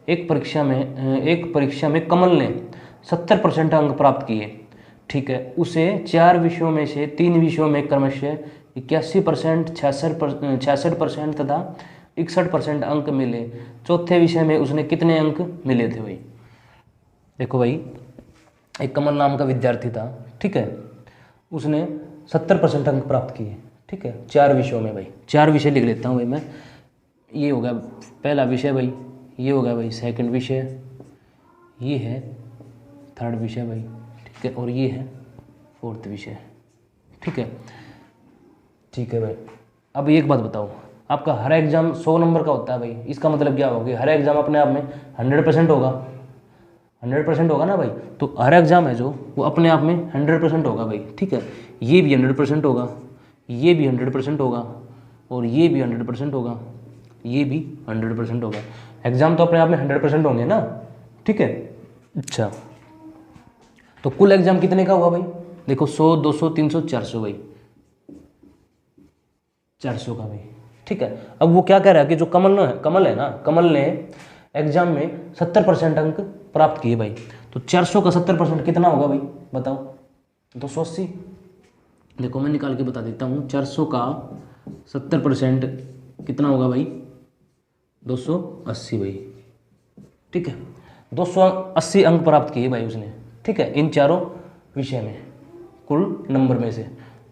A: एक परीक्षा में कमल ने 70% अंक प्राप्त किए। ठीक है, उसे 4 विषयों में से 3 विषयों में क्रमशः 81%, 66% तथा 61% अंक मिले। चौथे विषय में उसने कितने अंक मिले थे भाई। देखो भाई, एक कमल नाम का विद्यार्थी था। ठीक है, उसने 70% अंक प्राप्त किए। ठीक है, 4 विषयों में भाई। 4 विषय लिख लेता हूँ भाई मैं। ये हो गया पहला विषय भाई, ये हो गया भाई सेकंड विषय, ये है थर्ड विषय भाई। ठीक है, और ये है फोर्थ विषय। ठीक है, ठीक है भाई। अब एक बात बताओ, आपका हर एग्जाम 100 नंबर का होता है भाई। इसका मतलब क्या होगा, हर एग्जाम अपने आप में 100% होगा। 100% होगा ना भाई। तो हर एग्जाम है जो वो अपने आप में 100% होगा भाई। ठीक है, ये भी 100% होगा, ये भी 100% होगा, और ये भी 100% होगा, ये भी 100% होगा। एग्जाम तो अपने आप में 100% होंगे ना। ठीक है, अच्छा, तो कुल एग्जाम कितने का हुआ भाई, देखो 100, 200, 300, 400 भाई, 400 का भाई। ठीक है, अब वो क्या कह रहा है कि जो कमल ने एग्जाम में 70% अंक प्राप्त किए भाई। तो 400 का 70% कितना होगा भाई, बताओ। 280। देखो मैं निकाल के बता देता हूँ, 400 का 70% कितना होगा भाई, 280 भाई। ठीक है, 280 अंक प्राप्त किए भाई उसने। ठीक है, इन चारों विषय में कुल नंबर में से।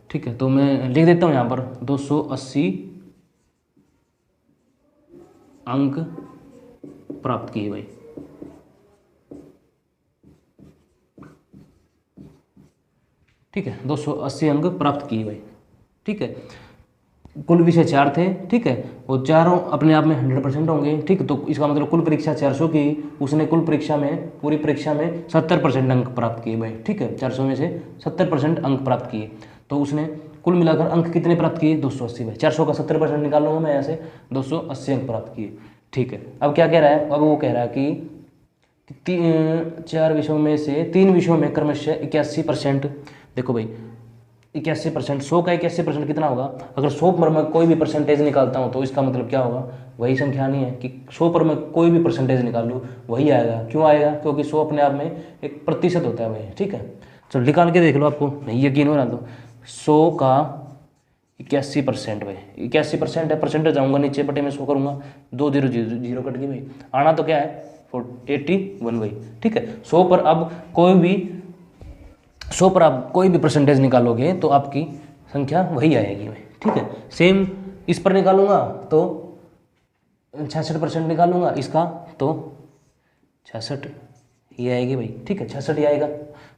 A: ठीक है, तो मैं लिख देता हूँ यहाँ पर 280 अंक प्राप्त किए भाई। ठीक है, 280 अंक प्राप्त किए भाई। ठीक है, कुल विषय 4 थे। ठीक है, वो चारों अपने आप में 100% होंगे। ठीक है, तो इसका मतलब कुल परीक्षा 400 की, उसने कुल परीक्षा में पूरी परीक्षा में 70% अंक प्राप्त किए भाई। ठीक है, 400 में से 70% अंक प्राप्त किए, तो उसने कुल मिलाकर अंक कितने प्राप्त किए, 280 भाई। 400 का 70% निकाल लूँगा मैं यहाँ से, 280 अंक प्राप्त किए। ठीक है, अब क्या कह रहा है, अब वो कह रहा है कि 4 विषयों में से 3 विषयों में क्रमशः 81%। देखो भाई 81%, 100 का 81% कितना होगा, अगर 100 पर मैं कोई भी परसेंटेज निकालता हूँ तो इसका मतलब क्या होगा, वही संख्या नहीं है कि 100 पर मैं कोई भी परसेंटेज निकाल लूँ वही आएगा। क्यों आएगा, क्योंकि 100 अपने आप में एक प्रतिशत होता है भाई। ठीक है, चलो निकाल के देख लो, आपको नहीं यकीन हो रहा तो 100 का 81% भाई, 81% है, परसेंटेज जाऊँगा नीचे बटे में 100 करूँगा, 2 0 0 0 कट गई भाई, आना तो क्या है 81 भाई। ठीक है, 100 पर अब कोई भी परसेंटेज निकालोगे तो आपकी संख्या वही आएगी भाई। ठीक है, सेम इस पर निकालूंगा तो 66% निकालूंगा इसका तो 66 ये आएगी भाई, ठीक है 66 ही आएगा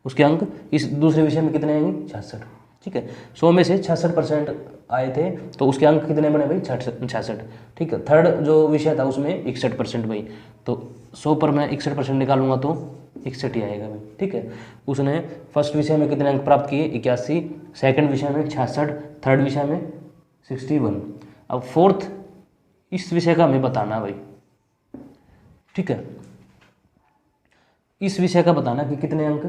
A: उसके अंक। इस दूसरे विषय में कितने आएंगे 66, ठीक है 100 में से 66% आए थे तो उसके अंक कितने बने भाई 66, ठीक है। थर्ड जो विषय था उसमें 61% भाई, तो 100 पर मैं 61% निकालूंगा तो 61 ही आएगा भाई, ठीक है। उसने फर्स्ट विषय में कितने अंक प्राप्त किए 81, सेकंड विषय में 66, थर्ड विषय में 61। अब फोर्थ इस विषय का हमें बताना भाई, ठीक है, इस विषय का बताना कि कितने अंक,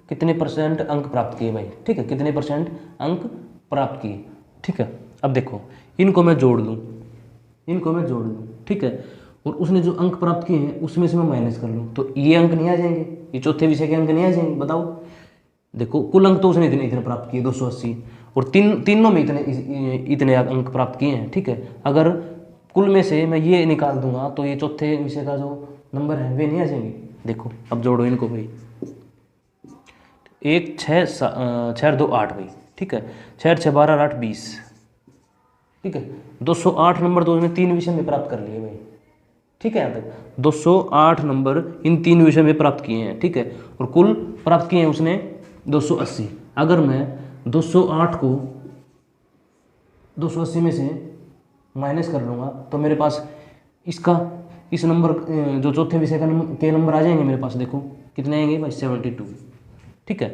A: कितने परसेंट अंक प्राप्त किए भाई, ठीक है, कितने परसेंट अंक प्राप्त किए, ठीक है। अब देखो इनको मैं जोड़ दूँ, इनको मैं जोड़ दूँ, ठीक है, और उसने जो अंक प्राप्त किए हैं उसमें से मैं माइनस कर लूँ तो ये अंक नहीं आ जाएंगे, ये चौथे विषय के अंक नहीं आ जाएंगे, बताओ। देखो कुल अंक तो उसने इतने इतने प्राप्त किए 280, और तीनों में इतने अंक प्राप्त किए हैं, ठीक है। अगर कुल में से मैं ये निकाल दूंगा तो ये चौथे विषय का जो नंबर है वे नहीं आ जाएंगे। देखो अब जोड़ो इनको भाई, 1 6 6 2 8 भाई, ठीक है, 6 6 12 8 20, ठीक है। 208 नंबर तो उसने 3 विषय में प्राप्त कर लिए भाई, ठीक है। यहाँ तक 208 नंबर इन 3 विषय में प्राप्त किए हैं, ठीक है, और कुल प्राप्त किए हैं उसने 280। अगर मैं 208 को 280 में से माइनस कर लूँगा तो मेरे पास इसका इस नंबर जो चौथे विषय का के नंबर आ जाएंगे मेरे पास। देखो कितने आएंगे भाई 72, ठीक है।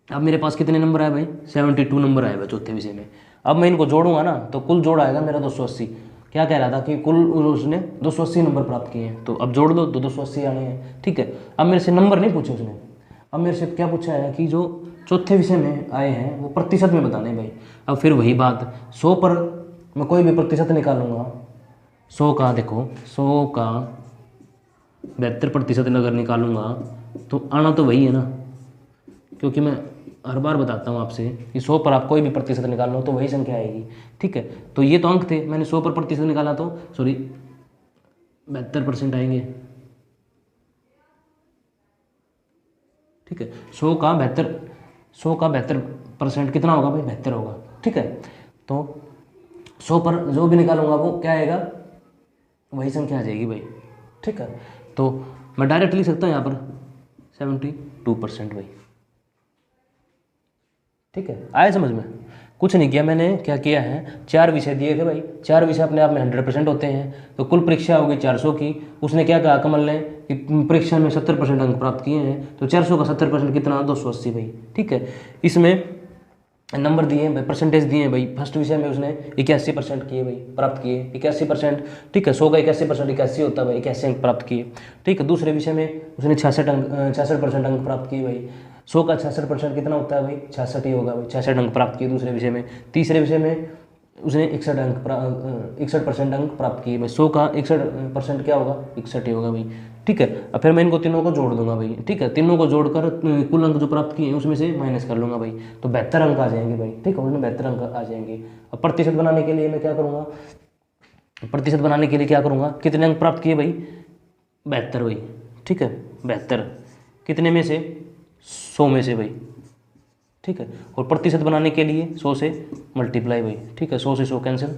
A: अब मेरे पास कितने नंबर आए भाई 72 नंबर आए भाई चौथे विषय में। अब मैं इनको जोड़ूंगा ना तो कुल जोड़ आएगा मेरा 280। क्या कह रहा था कि कुल उसने 280 नंबर प्राप्त किए हैं, तो अब जोड़ दो तो 280 आने हैं, ठीक है। अब मेरे से नंबर नहीं पूछे उसने, अब मेरे से क्या पूछा है कि जो चौथे विषय में आए हैं वो प्रतिशत में बताने भाई। अब फिर वही बात, 100 पर मैं कोई भी प्रतिशत निकालूंगा, 100 का देखो 100 का 72% अगर निकालूंगा तो आना तो वही है ना, क्योंकि मैं हर बार बताता हूँ आपसे कि 100 पर आप कोई भी प्रतिशत निकाल लो तो वही संख्या आएगी, ठीक है। तो ये तो अंक थे, मैंने 100 पर प्रतिशत निकाला तो सॉरी 72% आएंगे, ठीक है। 100 का 72% कितना होगा भाई 72 होगा, ठीक है। तो 100 पर जो भी निकालूंगा वो क्या आएगा वही संख्या आ जाएगी भाई, ठीक है। तो मैं डायरेक्ट लिख सकता हूँ यहाँ पर 72% भाई, ठीक है। आया समझ में? कुछ नहीं किया मैंने, क्या किया है 4 विषय दिए थे भाई, 4 विषय अपने आप में 100% होते हैं, तो कुल परीक्षा होगी 400 की। उसने क्या कहा कमल ने कि परीक्षा में 70% अंक प्राप्त किए हैं, तो 400 का 70% कितना 280 भाई, ठीक है। इसमें नंबर दिए भाई, परसेंटेज दिए भाई। फर्स्ट विषय में उसने 81% किए भाई, प्राप्त किए 81%, ठीक है। 100 का 81% 81 होता है भाई, 81 अंक प्राप्त किए, ठीक है। दूसरे विषय में उसने 66% अंक प्राप्त किए भाई। 100 का 66% कितना होता है भाई 66 ही होगा भाई, 66 अंक प्राप्त किए दूसरे विषय में। तीसरे विषय में उसने 61% अंक प्राप्त किए भाई। 100 का 61% क्या होगा 61 ही होगा भाई, ठीक है। अब फिर मैं इनको तीनों को जोड़ दूंगा भाई, ठीक है। तीनों को जोड़कर कुल अंक जो प्राप्त किए हैं उसमें से माइनस कर लूंगा भाई, तो 72 अंक आ जाएंगे भाई, ठीक है। उसमें 72 अंक आ जाएंगे। अब प्रतिशत बनाने के लिए मैं क्या करूँगा, प्रतिशत बनाने के लिए क्या करूँगा, कितने अंक प्राप्त किए भाई 72 भाई, ठीक है। 72 कितने में से 100 में से भाई, ठीक है। और प्रतिशत बनाने के लिए 100 से मल्टीप्लाई भाई, ठीक है। 100 से 100 कैंसिल,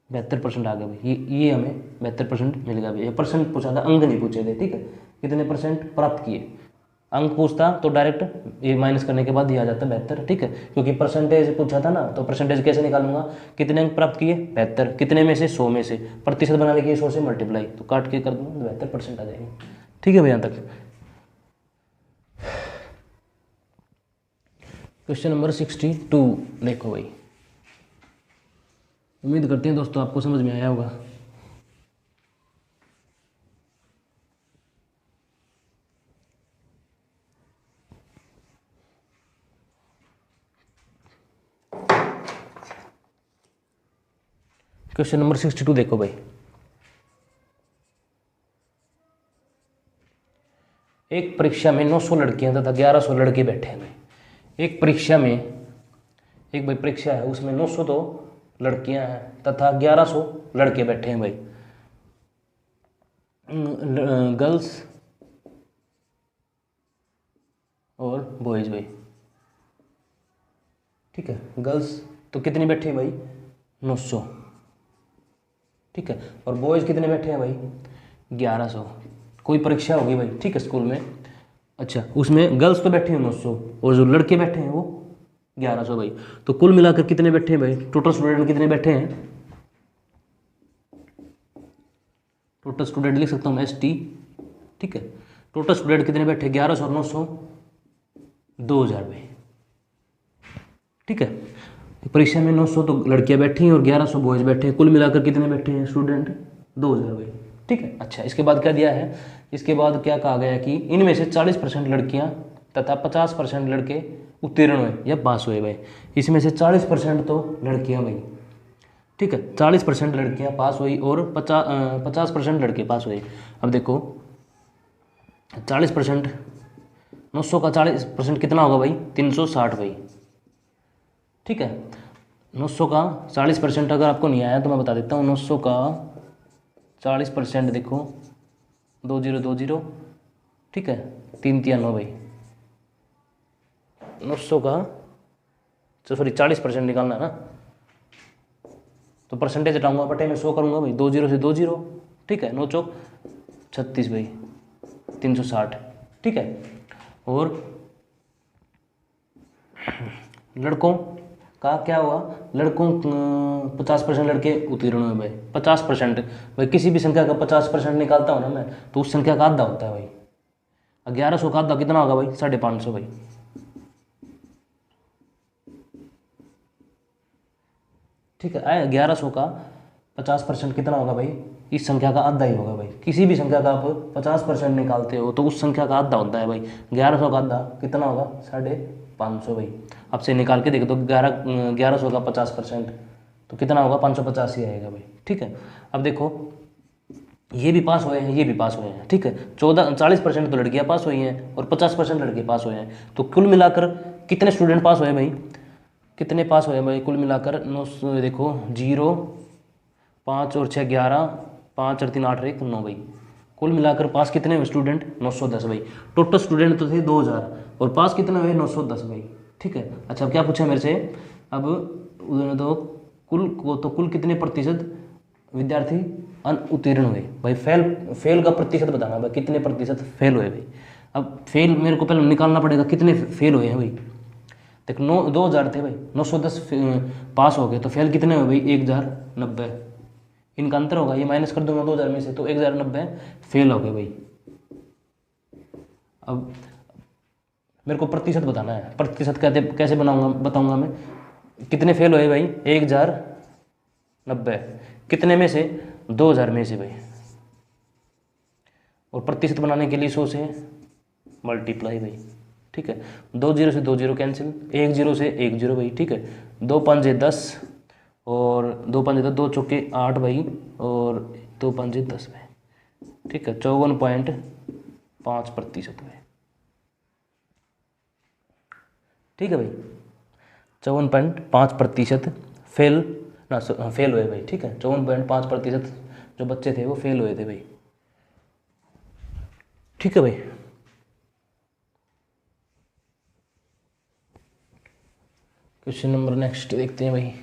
A: 72% आ गया भाई। ये हमें 72% मिल गया भाई। परसेंट पूछा था, अंक नहीं पूछे थे, ठीक है। कितने परसेंट प्राप्त किए, अंक पूछता तो डायरेक्ट ये माइनस करने के बाद ये आ जाता 72, ठीक है। क्योंकि परसेंटेज पूछा था ना, तो परसेंटेज कैसे निकालूंगा, कितने अंक प्राप्त किए 72, कितने में से 100 में से, प्रतिशत बनाने के लिए 100 से मल्टीप्लाई, तो काट के कर दूंगा 72% आ जाएंगे, ठीक है भाई। यहाँ तक क्वेश्चन नंबर 62 देखो भाई। उम्मीद करते हैं दोस्तों आपको समझ में आया होगा। क्वेश्चन नंबर 62 देखो भाई। एक परीक्षा में 900 लड़कियां तथा 1100 लड़के बैठे हैं भाई। एक परीक्षा में एक भाई परीक्षा है, उसमें 900 तो लड़कियां हैं तथा 1100 लड़के बैठे हैं भाई, गर्ल्स और बॉयज भाई, ठीक है। गर्ल्स तो कितनी बैठी है भाई 900, ठीक है। और बॉयज कितने बैठे हैं भाई 1100, कोई परीक्षा होगी भाई, ठीक है, स्कूल में, अच्छा, उसमें गर्ल्स तो बैठे हैं 900 और जो लड़के बैठे हैं वो 1100 भाई। तो कुल मिलाकर कितने बैठे हैं भाई, टोटल स्टूडेंट कितने बैठे हैं, टोटल स्टूडेंट लिख सकता हूँ मैं ST, ठीक है, टोटल स्टूडेंट कितने बैठे, 1100 और 900, 2000 भाई, ठीक है। परीक्षा में 900 तो लड़कियां बैठी हैं और 1100 बॉयज बैठे हैं, कुल मिलाकर कितने बैठे हैं स्टूडेंट, 2000 भाई, ठीक है। अच्छा, इसके बाद क्या दिया है, इसके बाद क्या कहा गया कि इनमें से 40% लड़कियां तथा 50% लड़के उत्तीर्ण हुए या पास हुए भाई। इसमें से 40% तो लड़कियां भाई, ठीक है, 40% लड़कियां पास हुई और 50% लड़के पास हुए। अब देखो 40%, 900 का 40% कितना होगा भाई, 360 भाई, ठीक है। 900 का 40% अगर आपको नहीं आया तो मैं बता देता हूँ, 900 का 40% देखो, 2020, ठीक है, 3 3 9 भाई, 900 का सॉरी 40% निकालना है ना, तो परसेंटेज हटाऊंगा, बटे में 100 करूंगा भाई, 20 से 20, ठीक है, 9 चौक 36 भाई, 360, ठीक है। और लड़कों का क्या हुआ, लड़कों 50% लड़के उत्तीर्ण हुए भाई, 50% भाई, किसी भी संख्या का 50% निकालता हूँ ना मैं, तो उस संख्या का आधा होता है भाई। 1100 का आधा कितना होगा भाई, 550 भाई, ठीक है। 1100 का 50% कितना होगा भाई, इस संख्या का आधा ही होगा भाई। किसी भी संख्या का आप 50% निकालते हो तो उस संख्या का आधा होता है भाई। 1100 का आधा कितना होगा, 550 भाई। आपसे निकाल के देखो तो 1100 का 50% तो कितना होगा, 585 आएगा भाई, ठीक है। अब देखो ये भी पास हुए हैं, ये भी पास हुए हैं, ठीक है। 40% तो लड़कियां पास हुई हैं और 50% लड़के पास हुए हैं, तो कुल मिलाकर कितने स्टूडेंट पास हुए भाई, कितने पास हुए भाई, कुल मिलाकर 900, देखो 0 5 और 6 11, 5 और 3 8 और 1 9 भाई, कुल मिलाकर पास कितने हुए स्टूडेंट, 910 भाई। टोटल स्टूडेंट तो थे 2000 और पास कितने हुए, 910 भाई, ठीक है। अच्छा, अब क्या पूछा मेरे से, अब तो कुल कितने प्रतिशत विद्यार्थी उत्तीर्ण हुए भाई, फेल का प्रतिशत बताना भाई, कितने प्रतिशत फेल हुए भाई। अब फेल मेरे को पहले निकालना पड़ेगा, कितने फेल हुए हैं भाई। देख 2000 थे भाई, 910 पास हो गए, तो फेल कितने हुए भाई, 1090। इनका अंतर होगा, ये माइनस कर दूंगा 2000 में से, तो 1090 फेल हो गए भाई। अब मेरे को प्रतिशत बताना है, प्रतिशत कैसे बनाऊंगा बताऊंगा मैं, कितने फेल हुए भाई, 1090 कितने में से, 2000 में से भाई। और प्रतिशत बनाने के लिए 100 से मल्टीप्लाई भाई, ठीक है। 20 से 20 कैंसिल, 10 से 10 भाई, ठीक है। 2 5 10 और 2 5 10, 2 चौके 8 भाई और 2 5 10 भाई, ठीक है। 54.5% भाई, ठीक है भाई। 54.5% फेल ना फेल हुए भाई, ठीक है। 54.5% जो बच्चे थे वो फेल हुए थे भाई, ठीक है भाई। क्वेश्चन नंबर नेक्स्ट देखते हैं भाई।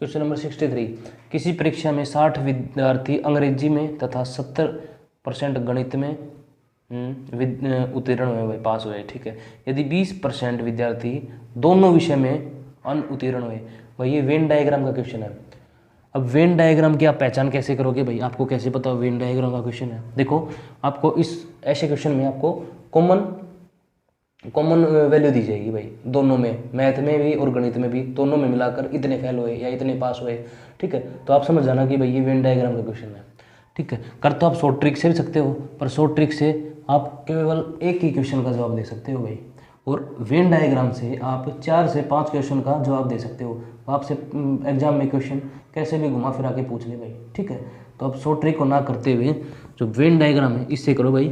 A: क्वेश्चन नंबर 63, किसी परीक्षा में 60 विद्यार्थी अंग्रेजी में तथा 70% गणित में उत्तीर्ण हुए, पास हुए, ठीक है। यदि 20% विद्यार्थी दोनों विषय में अनुत्तीर्ण हुए भाई, ये वेन डायग्राम का क्वेश्चन है। अब वेन डायग्राम की आप पहचान कैसे करोगे भाई, आपको कैसे पता वेन डायग्राम का क्वेश्चन है। देखो आपको इस ऐसे क्वेश्चन में आपको कॉमन वैल्यू दी जाएगी भाई, दोनों में, मैथ में भी और गणित में भी, दोनों में मिलाकर इतने फेल हुए या इतने पास हुए, ठीक है। तो आप समझ जाना कि भाई ये वेन डायग्राम का क्वेश्चन है, ठीक है। कर तो आप शॉर्ट ट्रिक से भी सकते हो, पर शॉर्ट ट्रिक से आप केवल एक ही क्वेश्चन का जवाब दे सकते हो भाई, और वेन डायग्राम से आप 4 से 5 क्वेश्चन का जवाब दे सकते हो। आपसे एग्जाम में क्वेश्चन कैसे भी घुमा फिरा के पूछ ले भाई, ठीक है। तो आप शॉर्ट ट्रिक को ना करते हुए जो वेन डायग्राम है इससे करो भाई,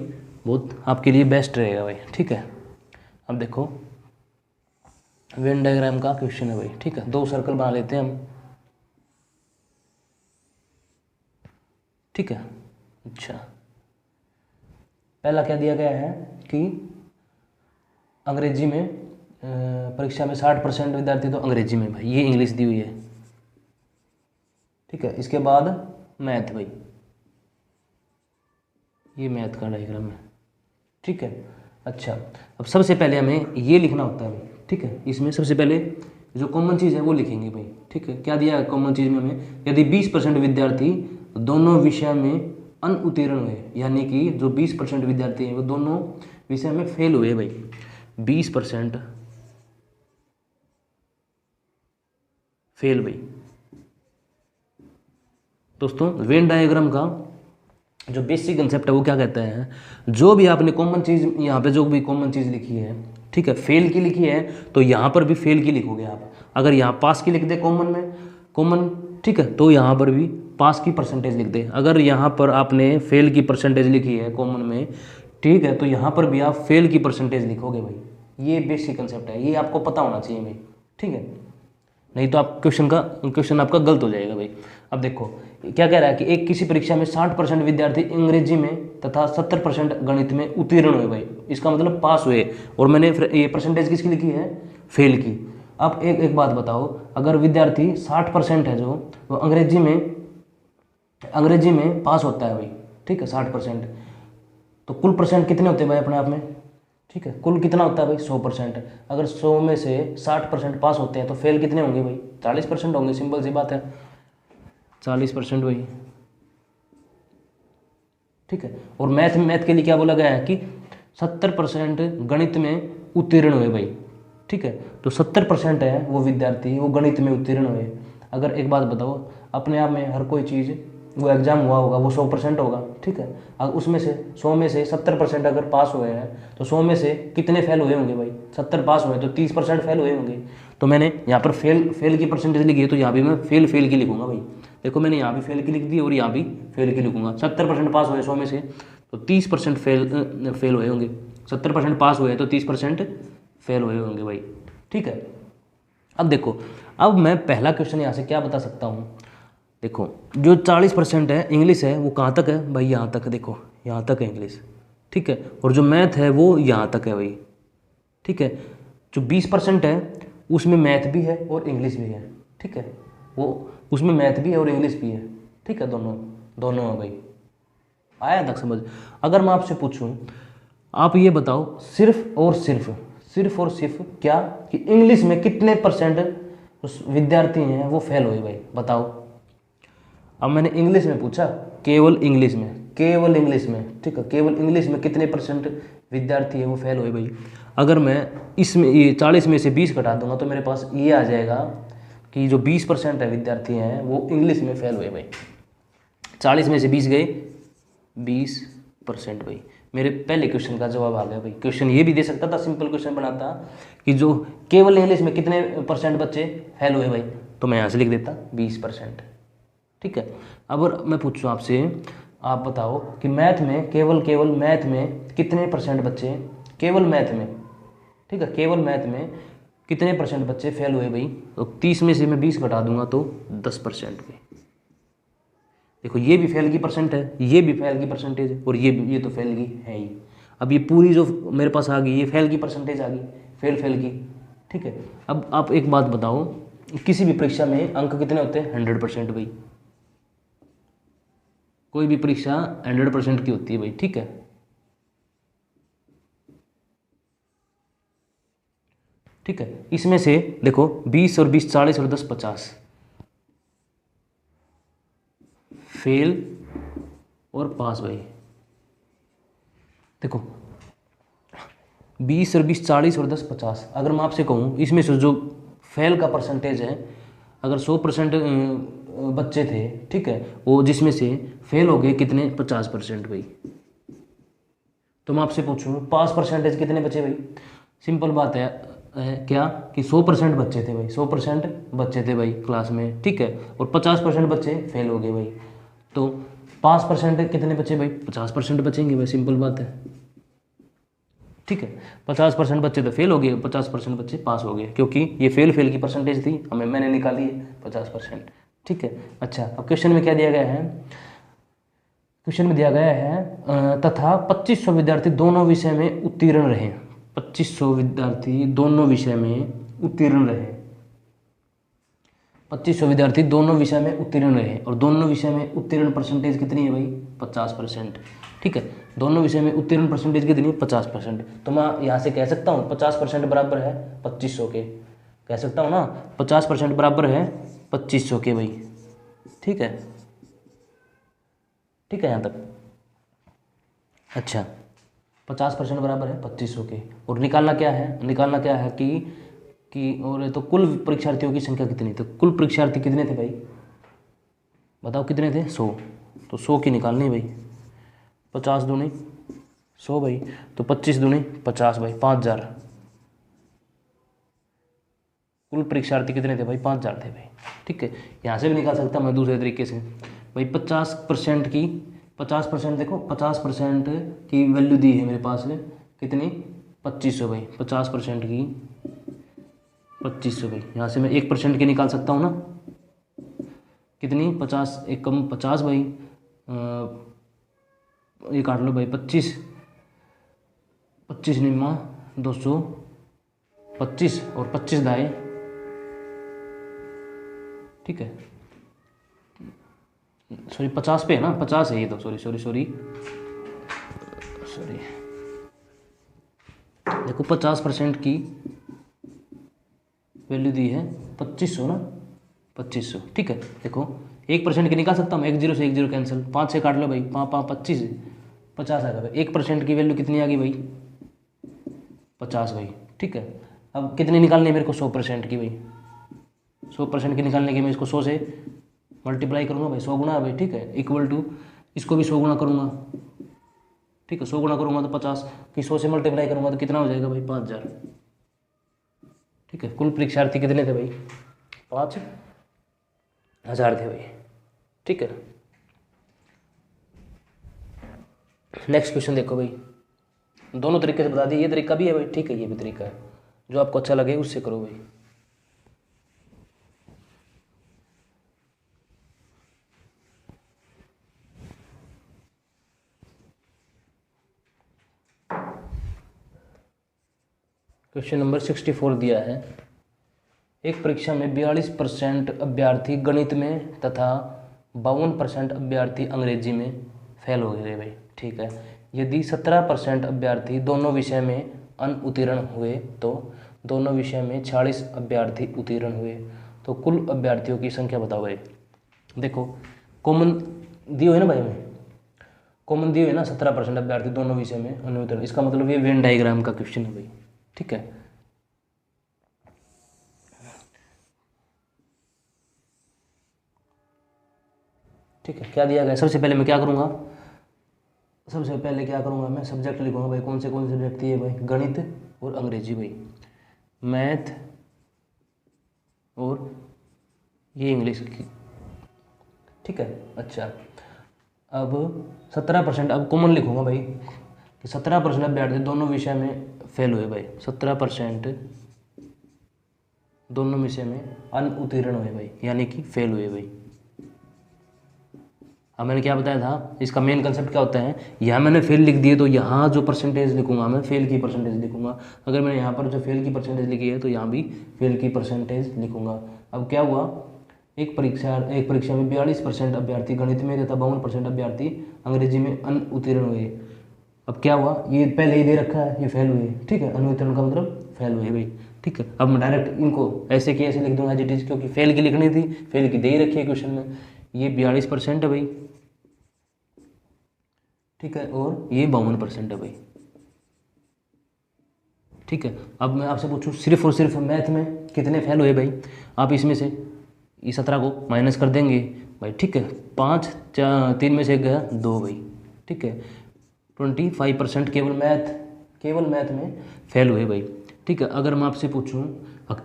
A: बहुत आपके लिए बेस्ट रहेगा भाई, ठीक है। अब देखो वेन डायग्राम का क्वेश्चन है भाई, ठीक है। 2 सर्कल बना लेते हैं हम, ठीक है। अच्छा पहला क्या दिया गया है कि अंग्रेजी में परीक्षा में 60% विद्यार्थी तो अंग्रेजी में, भाई ये इंग्लिश दी हुई है, ठीक है। इसके बाद मैथ, भाई ये मैथ का डायग्राम है, ठीक है। अच्छा, अब सबसे पहले हमें ये लिखना होता है भाई, ठीक है। इसमें सबसे पहले जो कॉमन चीज़ है वो लिखेंगे भाई, ठीक है। क्या दिया है कॉमन चीज़ में हमें, यदि 20% विद्यार्थी दोनों विषय में अनुत्तीर्ण हुए, यानी कि जो 20% विद्यार्थी हैं वो दोनों विषय में फेल हुए भाई, 20% फेल भाई। दोस्तों वेन डायग्राम का जो बेसिक कंसेप्ट है वो क्या कहता है, जो भी आपने कॉमन चीज़ यहाँ पे जो भी कॉमन चीज़ लिखी है, ठीक है, फेल की लिखी है तो यहाँ पर भी फेल की लिखोगे आप। अगर यहाँ पास की लिख दे कॉमन में, कॉमन, ठीक है, तो यहाँ पर भी पास की परसेंटेज लिख दे। अगर यहाँ पर आपने फेल की परसेंटेज लिखी है कॉमन में, ठीक है, तो यहाँ पर भी आप फेल की परसेंटेज लिखोगे भाई। ये बेसिक कंसेप्ट है, ये आपको पता होना चाहिए भाई, ठीक है, नहीं तो आप क्वेश्चन आपका गलत हो जाएगा भाई। अब देखो क्या कह रहा है कि एक किसी परीक्षा में 60% विद्यार्थी अंग्रेजी में तथा 70% गणित में उत्तीर्ण हुए भाई, इसका मतलब पास हुए, और मैंने ये परसेंटेज किसकी लिखी है, फेल की। अब एक बात बताओ, अगर विद्यार्थी 60% है जो, वो अंग्रेजी में पास होता है भाई, ठीक है, 60%, तो कुल परसेंट कितने होते हैं भाई अपने आप में, ठीक है, कुल कितना होता है भाई, 100%। अगर 100 में से 60% पास होते हैं तो फेल कितने होंगे भाई, 40% होंगे, सिंपल सी बात है, 40% भाई, ठीक है। और मैथ के लिए क्या बोला गया है कि 70% गणित में उत्तीर्ण हुए भाई, ठीक है, तो 70% है वो विद्यार्थी वो गणित में उत्तीर्ण हुए। अगर एक बात बताओ, अपने आप में हर कोई चीज़ वो एग्जाम हुआ होगा वो 100% होगा, ठीक है। अगर उसमें से 100 में से 70% अगर पास हुए हैं तो 100 में से कितने फेल हुए होंगे भाई, 70 पास हुए तो 30% फेल हुए होंगे। तो मैंने यहाँ पर फेल की परसेंटेज लिखी है, तो यहाँ भी मैं फेल की लिखूंगा भाई। देखो मैंने यहाँ भी फेल की लिख दी और यहाँ भी फेल की लिखूंगा। 70% पास हुए 100 में से तो 30% फेल हुए होंगे, 70% पास हुए तो 30% फेल हुए होंगे भाई, ठीक है। अब देखो, अब मैं पहला क्वेश्चन यहाँ से क्या बता सकता हूँ, देखो जो 40% है इंग्लिश है वो कहाँ तक है भाई, यहाँ तक, देखो यहाँ तक है इंग्लिश, ठीक है, और जो मैथ है वो यहाँ तक है भाई, ठीक है। जो 20% है उसमें मैथ भी है और इंग्लिश भी है, ठीक है, वो उसमें मैथ भी है और इंग्लिश भी है, ठीक है, दोनों है भाई। आया तक समझ। अगर मैं आपसे पूछूं, आप ये बताओ सिर्फ और सिर्फ क्या कि इंग्लिश में कितने परसेंट विद्यार्थी हैं वो फेल हुए भाई, बताओ। अब मैंने इंग्लिश में पूछा, केवल इंग्लिश में, ठीक है, केवल इंग्लिश में कितने परसेंट विद्यार्थी है वो फेल हुए भाई। अगर मैं इसमें ये 40 में से 20 घटा दूंगा तो मेरे पास ये आ जाएगा कि जो 20% है विद्यार्थी हैं वो इंग्लिश में फेल हुए भाई। 40 में से 20 गए, 20% भाई। मेरे पहले क्वेश्चन का जवाब आ गया भाई। क्वेश्चन ये भी दे सकता था, सिंपल क्वेश्चन बनाता कि जो केवल इंग्लिश में कितने % बच्चे फेल हुए भाई, तो मैं यहाँ से लिख देता 20%, ठीक है। अब मैं पूछूँ आपसे, आप बताओ कि मैथ में केवल मैथ में कितने % बच्चे, केवल मैथ में, ठीक है, केवल मैथ में कितने % बच्चे फेल हुए भाई, तो 30 में से मैं 20 घटा दूंगा तो 10% भाई। देखो ये भी फेल की परसेंट है, ये भी फेल की परसेंटेज है, और ये तो फेल की है ही। अब ये पूरी जो मेरे पास आ गई ये फेल की परसेंटेज आ गई, फेल की, ठीक है। अब आप एक बात बताओ, किसी भी परीक्षा में अंक कितने होते हैं, 100% भाई। कोई भी परीक्षा 100% की होती है भाई, ठीक है। ठीक है, इसमें से देखो 20 और 20 40 और 10 50, फेल और पास भाई। देखो 20 और 20 40 और 10 50, अगर मैं आपसे कहूँ इसमें से जो फेल का परसेंटेज है, अगर 100% बच्चे थे, ठीक है, वो जिसमें से फेल हो गए कितने, 50% भाई। तो मैं आपसे पूछूँ पास परसेंटेज कितने बचे भाई, सिंपल बात है क्या कि 100% बच्चे थे भाई, 100% बच्चे थे भाई क्लास में, ठीक है, और 50% बच्चे फेल हो गए भाई। तो 5% कितने बचे भाई, 50% बचेंगे भाई, सिंपल बात है, ठीक है। 50% बच्चे तो फेल हो गए, 50% बच्चे पास हो गए, क्योंकि ये फेल की परसेंटेज थी, मैंने निकाली है 50%, ठीक है। अच्छा, अब क्वेश्चन में क्या दिया गया है क्वेश्चन में दिया गया है तथा 2500 विद्यार्थी दोनों विषय में उत्तीर्ण रहे। 2500 विद्यार्थी दोनों विषय में उत्तीर्ण रहे। 2500 विद्यार्थी दोनों विषय में उत्तीर्ण रहे और दोनों विषय में उत्तीर्ण परसेंटेज कितनी है भाई? 50%। ठीक है, दोनों विषय में उत्तीर्ण परसेंटेज कितनी है? 50%। तो मैं यहाँ से कह सकता हूँ 50% बराबर है 2500 के, कह सकता हूँ ना 50% बराबर है 2500 के भाई। ठीक है, ठीक है यहाँ तक। अच्छा, 50% बराबर है 2500 के। और निकालना क्या है? निकालना क्या है कि और तो कुल परीक्षार्थियों की संख्या कितनी? तो कुल परीक्षार्थी कितने थे भाई? बताओ कितने थे? 100। तो 100 की निकालनी भाई। 50 दूनी 100 भाई, तो 25 दूनी 50 भाई, 5000। कुल परीक्षार्थी कितने थे भाई? 5000 थे भाई। ठीक है, यहाँ से भी निकाल सकता मैं दूसरे तरीके से भाई। 50% की 50% देखो 50% की वैल्यू दी है मेरे पास में कितनी? 2500 भाई। 50% की 2500 भाई। यहाँ से मैं 1% की निकाल सकता हूँ ना, कितनी? 50 एक कम 50 भाई, ये काट लो भाई 25 निम्मा 225 और 25 दाएँ। ठीक है, सॉरी 50 पे है ना, 50 है ये तो, सॉरी देखो 50% की वैल्यू दी है 2500 ना, 2500। ठीक है, देखो 1% की निकाल सकता हूँ, 1 0 से 1 0 कैंसिल, 5 से काट लो भाई, 5 5 25 50 आ गया भाई। 1% की वैल्यू कितनी आ गई भाई? 50 भाई। ठीक है, अब कितनी निकालनी है मेरे को? 100% की भाई। 100% की निकालने के मैं इसको 100 से मल्टीप्लाई करूँगा भाई, 100 गुना भाई। ठीक है, इक्वल टू इसको भी 100 गुना करूँगा। ठीक है, 100 गुना करूँगा तो 50 की 100 से मल्टीप्लाई करूँगा तो कितना हो जाएगा भाई? 5000। ठीक है, कुल परीक्षार्थी कितने थे भाई? 5000 थे भाई। ठीक है, नेक्स्ट क्वेश्चन देखो भाई। दोनों तरीके से बता दिए, ये तरीका भी है भाई। ठीक है, ये भी तरीका है, जो आपको अच्छा लगे उससे करो भाई। क्वेश्चन नंबर 64 दिया है। एक परीक्षा में 42% अभ्यर्थी गणित में तथा 52% अभ्यर्थी अंग्रेजी में फेल हो गए भाई। ठीक है, यदि 17% अभ्यर्थी दोनों विषय में अनउत्तीर्ण हुए तो दोनों विषय में 46 अभ्यर्थी उत्तीर्ण हुए, तो कुल अभ्यर्थियों की संख्या बताओ भाई। देखो कॉमन दिए हुए ना भाई, हमें कॉमन दिए हुए ना 17% अभ्यर्थी दोनों विषय में अनउत्तीर्ण, इसका मतलब ये वेन डायग्राम का क्वेश्चन है भाई। ठीक है, ठीक है, क्या दिया गया? सबसे पहले मैं क्या करूँगा? मैं सब्जेक्ट लिखूँगा भाई। कौन से सब्जेक्ट दिए भाई? गणित और अंग्रेजी भाई, मैथ और ये इंग्लिश की। ठीक है, अच्छा अब 17% अब कॉमन लिखूँगा भाई कि 17% अभ्यर्थी दोनों विषय में फेल हुए भाई। 17% दोनों विषय में अनउत्तीर्ण हुए भाई, यानी कि फेल हुए भाई। अब मैंने क्या बताया था, इसका मेन कंसेप्ट क्या होता है? यहाँ मैंने फेल लिख दिए तो यहाँ जो परसेंटेज लिखूंगा मैं फेल की परसेंटेज लिखूंगा। अगर मैंने यहाँ पर जो फेल की परसेंटेज लिखी है तो यहाँ भी फेल की परसेंटेज लिखूंगा। अब क्या हुआ, एक परीक्षा में 42% अभ्यर्थी गणित में तथा 52% अभ्यर्थी अंग्रेजी में अनउत्तीर्ण हुए। अब क्या हुआ, ये पहले ही दे रखा है, ये फेल हुए। ठीक है, अनउत्तीर्ण का मतलब फेल हुए भाई। ठीक है, अब मैं डायरेक्ट इनको ऐसे की ऐसे लिख दूंगा एज इट इज, क्योंकि फेल की लिखनी थी, फेल की दे ही रखी है क्वेश्चन में। ये 42% है भाई। ठीक है, और ये 52% है भाई। ठीक है, अब मैं आपसे पूछूं सिर्फ और सिर्फ मैथ में कितने फेल हुए भाई? आप इसमें से ये 17 को माइनस कर देंगे भाई। ठीक है, 5 3 में से गया 2 भाई। ठीक है, 25% केवल मैथ में फेल हुए भाई। ठीक है, अगर मैं आपसे पूछूं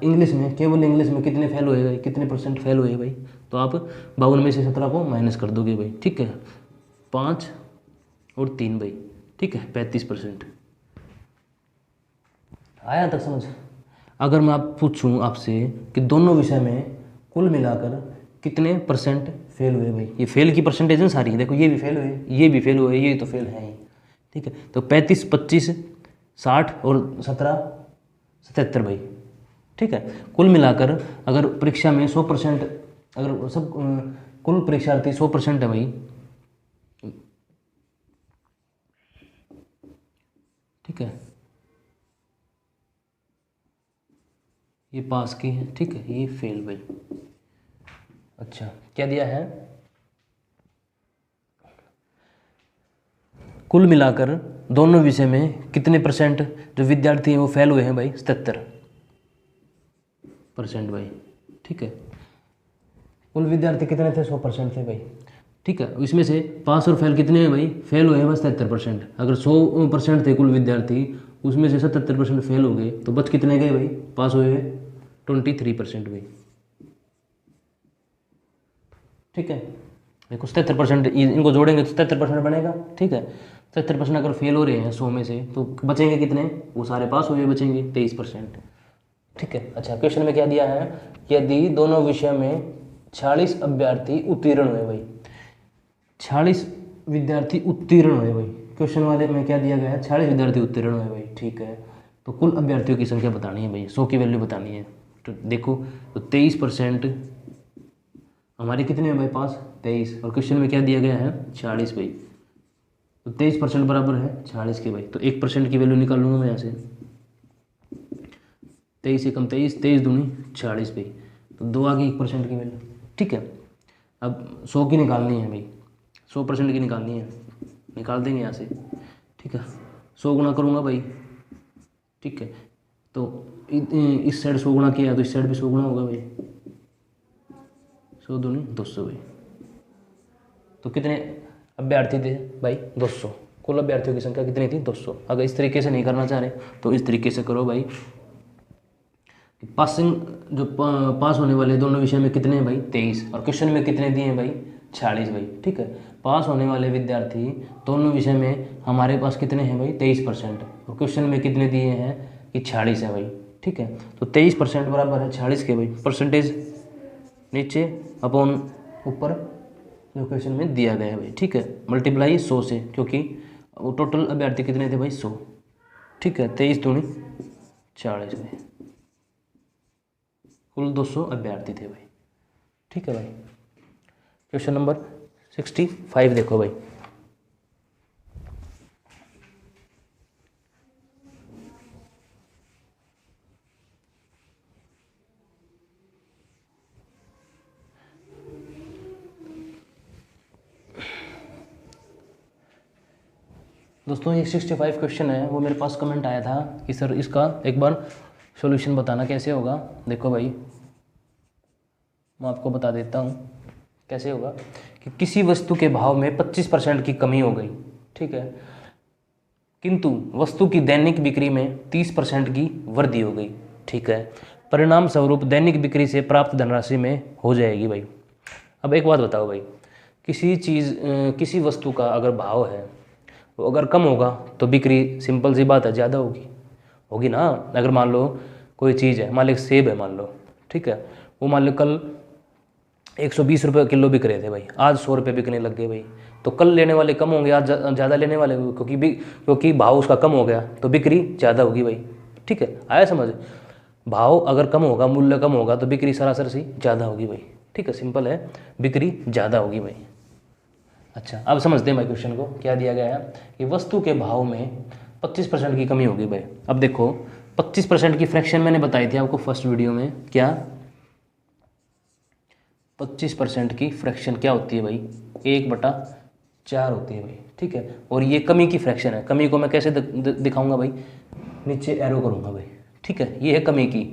A: इंग्लिश में, केवल इंग्लिश में कितने फेल हुए भाई? कितने परसेंट फेल हुए भाई? तो आप 52 में से 17 को माइनस कर दोगे भाई। ठीक है, 5 और 3 भाई। ठीक है, 35%। आया तक समझ? अगर मैं आप पूछूं आपसे कि दोनों विषय में कुल मिलाकर कितने परसेंट फेल हुए भाई, ये फेल की परसेंटेज है सारी, देखो ये भी फेल हुए, ये भी फेल हुए, ये तो फेल है ही, ठीक है। तो 35, 25, 60 और 17, 77 भाई, ठीक है। कुल मिलाकर अगर परीक्षा में 100%, अगर सब कुल परीक्षार्थी 100% है भाई, ठीक है, ये पास की है, ठीक है, ये फेल भाई। अच्छा क्या दिया है, कुल मिलाकर दोनों विषय में कितने परसेंट जो विद्यार्थी हैं वो फेल हुए हैं भाई, 77% भाई, ठीक है। कुल विद्यार्थी कितने थे, 100% थे भाई, ठीक है। इसमें से पास और फेल कितने हैं भाई, फेल हुए हैं बस 73%। अगर 100% थे कुल विद्यार्थी, उसमें से 77% फेल हो गए, तो बच कितने गए भाई, पास हुए 23% भाई, ठीक है। देखो 77%, इनको जोड़ेंगे तो 77% बनेगा, ठीक है। 77% अगर फेल हो रहे हैं 100 में से, तो बचेंगे कितने, वो सारे पास हुए बचेंगे 23%, ठीक है। अच्छा क्वेश्चन में क्या दिया है, यदि दोनों विषय में 46 अभ्यर्थी उत्तीर्ण हुए भाई, 46 विद्यार्थी उत्तीर्ण हुए भाई, क्वेश्चन वाले में क्या दिया गया है, 46 विद्यार्थी उत्तीर्ण हुए भाई, ठीक है। तो कुल अभ्यर्थियों की संख्या बतानी है भाई, 100 की वैल्यू बतानी है। तो देखो, तो 23% हमारे कितने हैं भाई, पास 23, और क्वेश्चन में क्या दिया गया है, 46 भाई। तो 23% बराबर है 46 के भाई, तो 1% की वैल्यू निकाल लूँगा मैं यहाँ से, 23 से कम 23, 23 दूनी 46 भाई, तो 2 आ गई 1% की वैल्यू, ठीक है। अब 100 की निकालनी है भाई, 100% की निकालनी है, निकाल देंगे यहाँ से, ठीक है। 100 गुना करूँगा भाई, ठीक है। तो इस साइड 100 गुना किया तो इस साइड भी 100 गुना होगा भाई, 100 दूनी 200 भाई। तो कितने अभ्यर्थी थे भाई, 200। कुल अभ्यर्थियों की संख्या कितनी थी, 200। अगर इस तरीके से नहीं करना चाह रहे तो इस तरीके से करो भाई, पासिंग जो पास होने वाले दोनों विषय में कितने हैं भाई, 23, और क्वेश्चन में कितने दिए हैं भाई, 46 भाई, ठीक है। पास होने वाले विद्यार्थी दोनों विषय में हमारे पास कितने हैं भाई, 23%, और क्वेश्चन में कितने दिए हैं कि 46 है भाई, ठीक है। तो 23% बराबर है 46 के भाई, परसेंटेज नीचे अपॉन ऊपर जो क्वेश्चन में दिया गया है भाई, ठीक है। मल्टीप्लाई 100 से, क्योंकि वो टोटल अभ्यर्थी कितने थे भाई, 100, ठीक है। 23 दूनी 40 भाई, कुल 200 अभ्यर्थी थे भाई, ठीक है भाई। क्वेश्चन नंबर 65 देखो भाई, दोस्तों ये 65 क्वेश्चन है, वो मेरे पास कमेंट आया था कि सर इसका एक बार सॉल्यूशन बताना कैसे होगा। देखो भाई मैं आपको बता देता हूँ कैसे होगा, कि किसी वस्तु के भाव में 25% की कमी हो गई, ठीक है, किंतु वस्तु की दैनिक बिक्री में 30% की वृद्धि हो गई, ठीक है। परिणाम स्वरूप दैनिक बिक्री से प्राप्त धनराशि में हो जाएगी भाई। अब एक बात बताओ भाई, किसी वस्तु का अगर भाव है वो अगर कम होगा तो बिक्री सिंपल सी बात है ज़्यादा होगी ना। अगर मान लो कोई चीज़ है, मान लो सेब है मान लो, ठीक है, वो मान लो कल 120 रुपये किलो बिक रहे थे भाई, आज 100 रुपये बिकने लग गए भाई, तो कल लेने वाले कम होंगे, आज ज़्यादा लेने वाले होंगे, क्योंकि भाव उसका कम हो गया तो बिक्री ज़्यादा होगी भाई, ठीक है। आया समझ, भाव अगर कम होगा, मूल्य कम होगा तो बिक्री सरासर से ज़्यादा होगी भाई, ठीक है, सिंपल है, बिक्री ज़्यादा होगी भाई। अच्छा अब समझते हैं भाई क्वेश्चन को, क्या दिया गया है कि वस्तु के भाव में 25% की कमी होगी भाई। अब देखो 25% की फ्रैक्शन मैंने बताई थी आपको फर्स्ट वीडियो में, क्या 25% की फ्रैक्शन क्या होती है भाई, 1/4 होती है भाई, ठीक है। और ये कमी की फ्रैक्शन है, कमी को मैं कैसे दिखाऊंगा भाई, नीचे एरो करूंगा भाई, ठीक है। ये है कमी की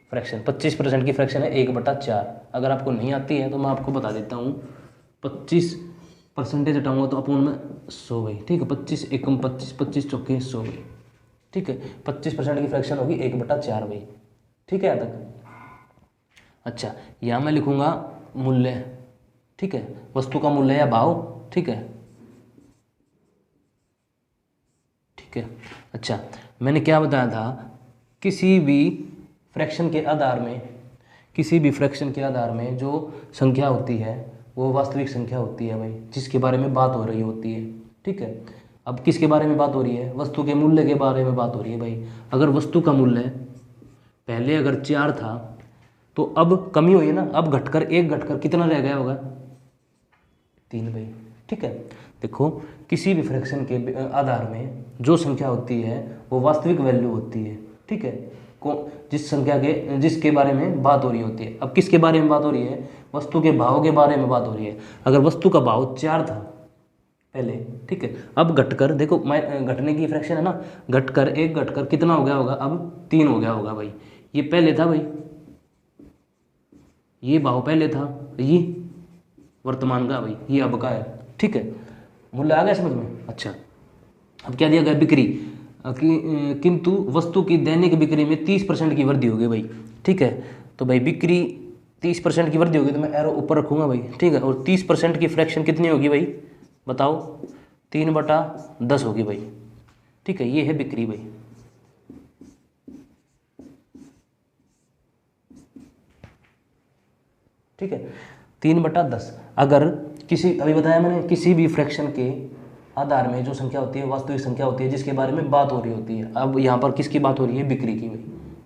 A: फ्रैक्शन, 25% की फ्रैक्शन है 1/4। अगर आपको नहीं आती है तो मैं आपको बता देता हूँ, 25% हटाऊंगा तो अपोन में 100 भाई, ठीक है। 25 एकम 25, 25 चौके 100 भाई, ठीक है। 25% की फ्रैक्शन होगी 1/4 भाई, ठीक है यहाँ तक। अच्छा यहाँ मैं लिखूंगा मूल्य, ठीक है, वस्तु का मूल्य या भाव, ठीक है, ठीक है। अच्छा मैंने क्या बताया था, किसी भी फ्रैक्शन के आधार में जो संख्या होती है वो वास्तविक संख्या होती है भाई, जिसके बारे में बात हो रही होती है। ठीक है, अब किसके बारे में बात हो रही है? वस्तु के मूल्य के बारे में बात हो रही है भाई। अगर वस्तु का मूल्य पहले अगर 4 था तो अब कमी हुई है ना, अब घटकर 1 घटकर कितना रह गया होगा? 3 भाई। ठीक है, देखो किसी भी फ्रैक्शन के आधार में जो संख्या होती है वो वास्तविक वैल्यू होती है। ठीक है, जिस संख्या के जिसके बारे में बात हो रही होती है। अब किसके बारे में बात हो रही है? वस्तु के भाव के बारे में बात हो रही है। अगर वस्तु का भाव 4 था पहले, ठीक है, अब घटकर देखो घटने की फ्रैक्शन है ना, घटकर 1 घटकर कितना हो गया होगा? अब 3 हो गया होगा भाई। ये पहले था भाई, ये भाव पहले था, ये वर्तमान का भाई, ये अब का है। ठीक है, मूल्य आ गया समझ में? अच्छा, अब क्या दिया गया? बिक्री किंतु वस्तु की दैनिक बिक्री में 30% की वृद्धि हो गई भाई। ठीक है, तो भाई बिक्री 30% की वृद्धि होगी तो मैं एरो ऊपर रखूंगा भाई। ठीक है, और 30% की फ्रैक्शन कितनी होगी भाई? बताओ, 3/10 होगी भाई। ठीक है, ये है बिक्री भाई। ठीक है, 3/10। अगर किसी, अभी बताया मैंने, किसी भी फ्रैक्शन के आधार में जो संख्या होती है वास्तविक संख्या होती है जिसके बारे में बात हो रही होती है। अब यहाँ पर किसकी बात हो रही है? बिक्री की भाई।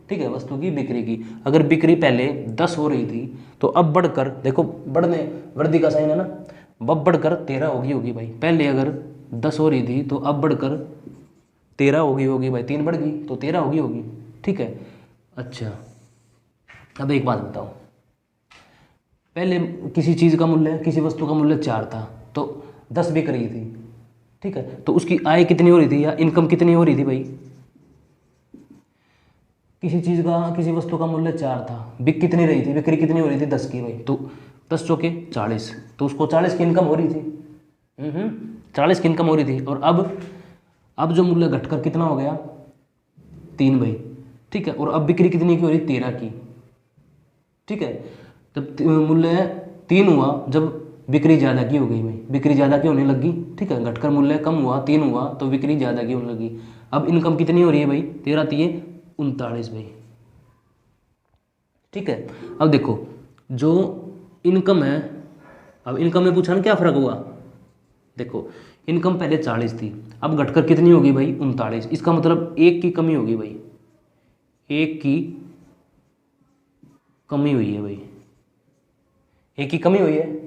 A: ठीक है, वस्तु की बिक्री की। अगर बिक्री पहले 10 हो रही थी तो अब बढ़कर, देखो बढ़ने वृद्धि का साइन है ना, अब बढ़कर 13 होगी भाई। पहले अगर 10 हो रही थी तो अब बढ़कर 13 होगी भाई। 3 बढ़ गई तो 13 होगी। ठीक है, अच्छा, अब एक बात बताओ, पहले किसी चीज़ का मूल्य, किसी वस्तु का मूल्य 4 था तो 10 बिक रही थी। ठीक है, तो उसकी आय कितनी हो रही थी या इनकम कितनी हो रही थी भाई? किसी चीज़ का, किसी वस्तु का मूल्य 4 था, बिक कितनी रही थी? बिक्री कितनी हो रही थी? 10 की भाई। तो 10 चौके 40, तो उसको 40 की इनकम हो रही थी। 40 की इनकम हो रही थी। और अब जो मूल्य घटकर कितना हो गया? 3 भाई। ठीक है, और अब बिक्री कितनी की हो रही? 13 की। ठीक है, जब मूल्य 3 हुआ, जब बिक्री ज़्यादा की हो गई भाई, बिक्री ज़्यादा की होने लगी। ठीक है, घटकर मूल्य कम हुआ, 3 हुआ तो बिक्री ज़्यादा की होने लगी। अब इनकम कितनी हो रही है भाई? 13 3 39 भाई। ठीक है, अब देखो जो इनकम है, अब इनकम में पूछा ना क्या फ़र्क हुआ? देखो इनकम पहले 40 थी, अब घटकर कितनी होगी भाई? 39। इसका मतलब 1 की कमी होगी भाई, 1 की कमी हुई है भाई। 1 की कमी हुई है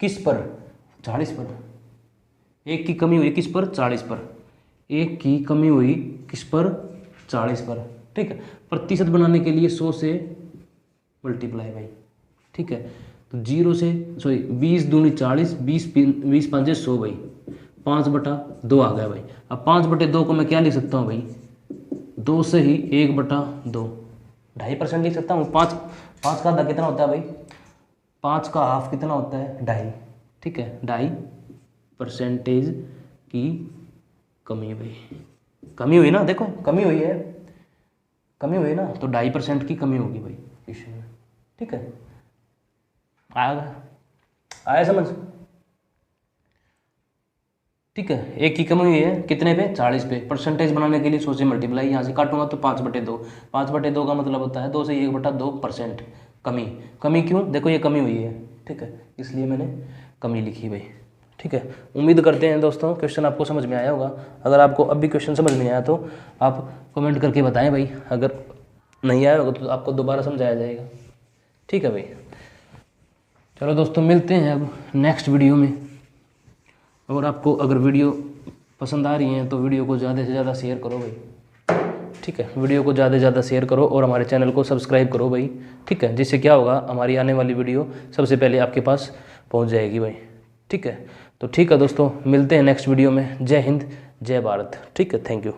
A: किस पर? 40 पर। 1 की कमी हुई किस पर? 40 पर। 1 की कमी हुई किस पर? 40 पर। ठीक है, प्रतिशत बनाने के लिए 100 से मल्टीप्लाई भाई। ठीक है, तो 0 से 20 दूनी 40, 20 5 100 भाई, 5/2 आ गया भाई। अब 5/2 को मैं क्या लिख सकता हूँ भाई? 2 से ही 1/2, 2.5% लिख सकता हूँ। 5 का आधा कितना होता है भाई? 5 का हाफ कितना होता है? 2.5। ठीक है, 2.5% की कमी भाई। कमी हुई ना, देखो कमी हुई है, कमी हुई ना, तो 2.5% की कमी होगी भाई इश्यू में। ठीक है, आया समझ? ठीक है, 1 की कमी हुई है कितने पे? 40 पे। परसेंटेज बनाने के लिए 100 से मल्टीप्लाई, यहाँ से काटूंगा तो 5/2। 5/2 का मतलब होता है 2 से 1/2% कमी। कमी क्यों? देखो ये कमी हुई है। ठीक है, इसलिए मैंने कमी लिखी भाई। ठीक है, उम्मीद करते हैं दोस्तों क्वेश्चन आपको समझ में आया होगा। अगर आपको अब भी क्वेश्चन समझ में आया तो आप कमेंट करके बताएं भाई, अगर नहीं आया होगा तो आपको दोबारा समझाया जाएगा। ठीक है भाई, चलो दोस्तों मिलते हैं अब नेक्स्ट वीडियो में। और आपको अगर वीडियो पसंद आ रही हैं तो वीडियो को ज़्यादा से ज़्यादा शेयर करो भाई। ठीक है, वीडियो को ज़्यादा से ज़्यादा शेयर करो और हमारे चैनल को सब्सक्राइब करो भाई। ठीक है, जिससे क्या होगा, हमारी आने वाली वीडियो सबसे पहले आपके पास पहुंच जाएगी भाई। ठीक है, तो ठीक है दोस्तों, मिलते हैं नेक्स्ट वीडियो में। जय हिंद, जय भारत। ठीक है, थैंक यू।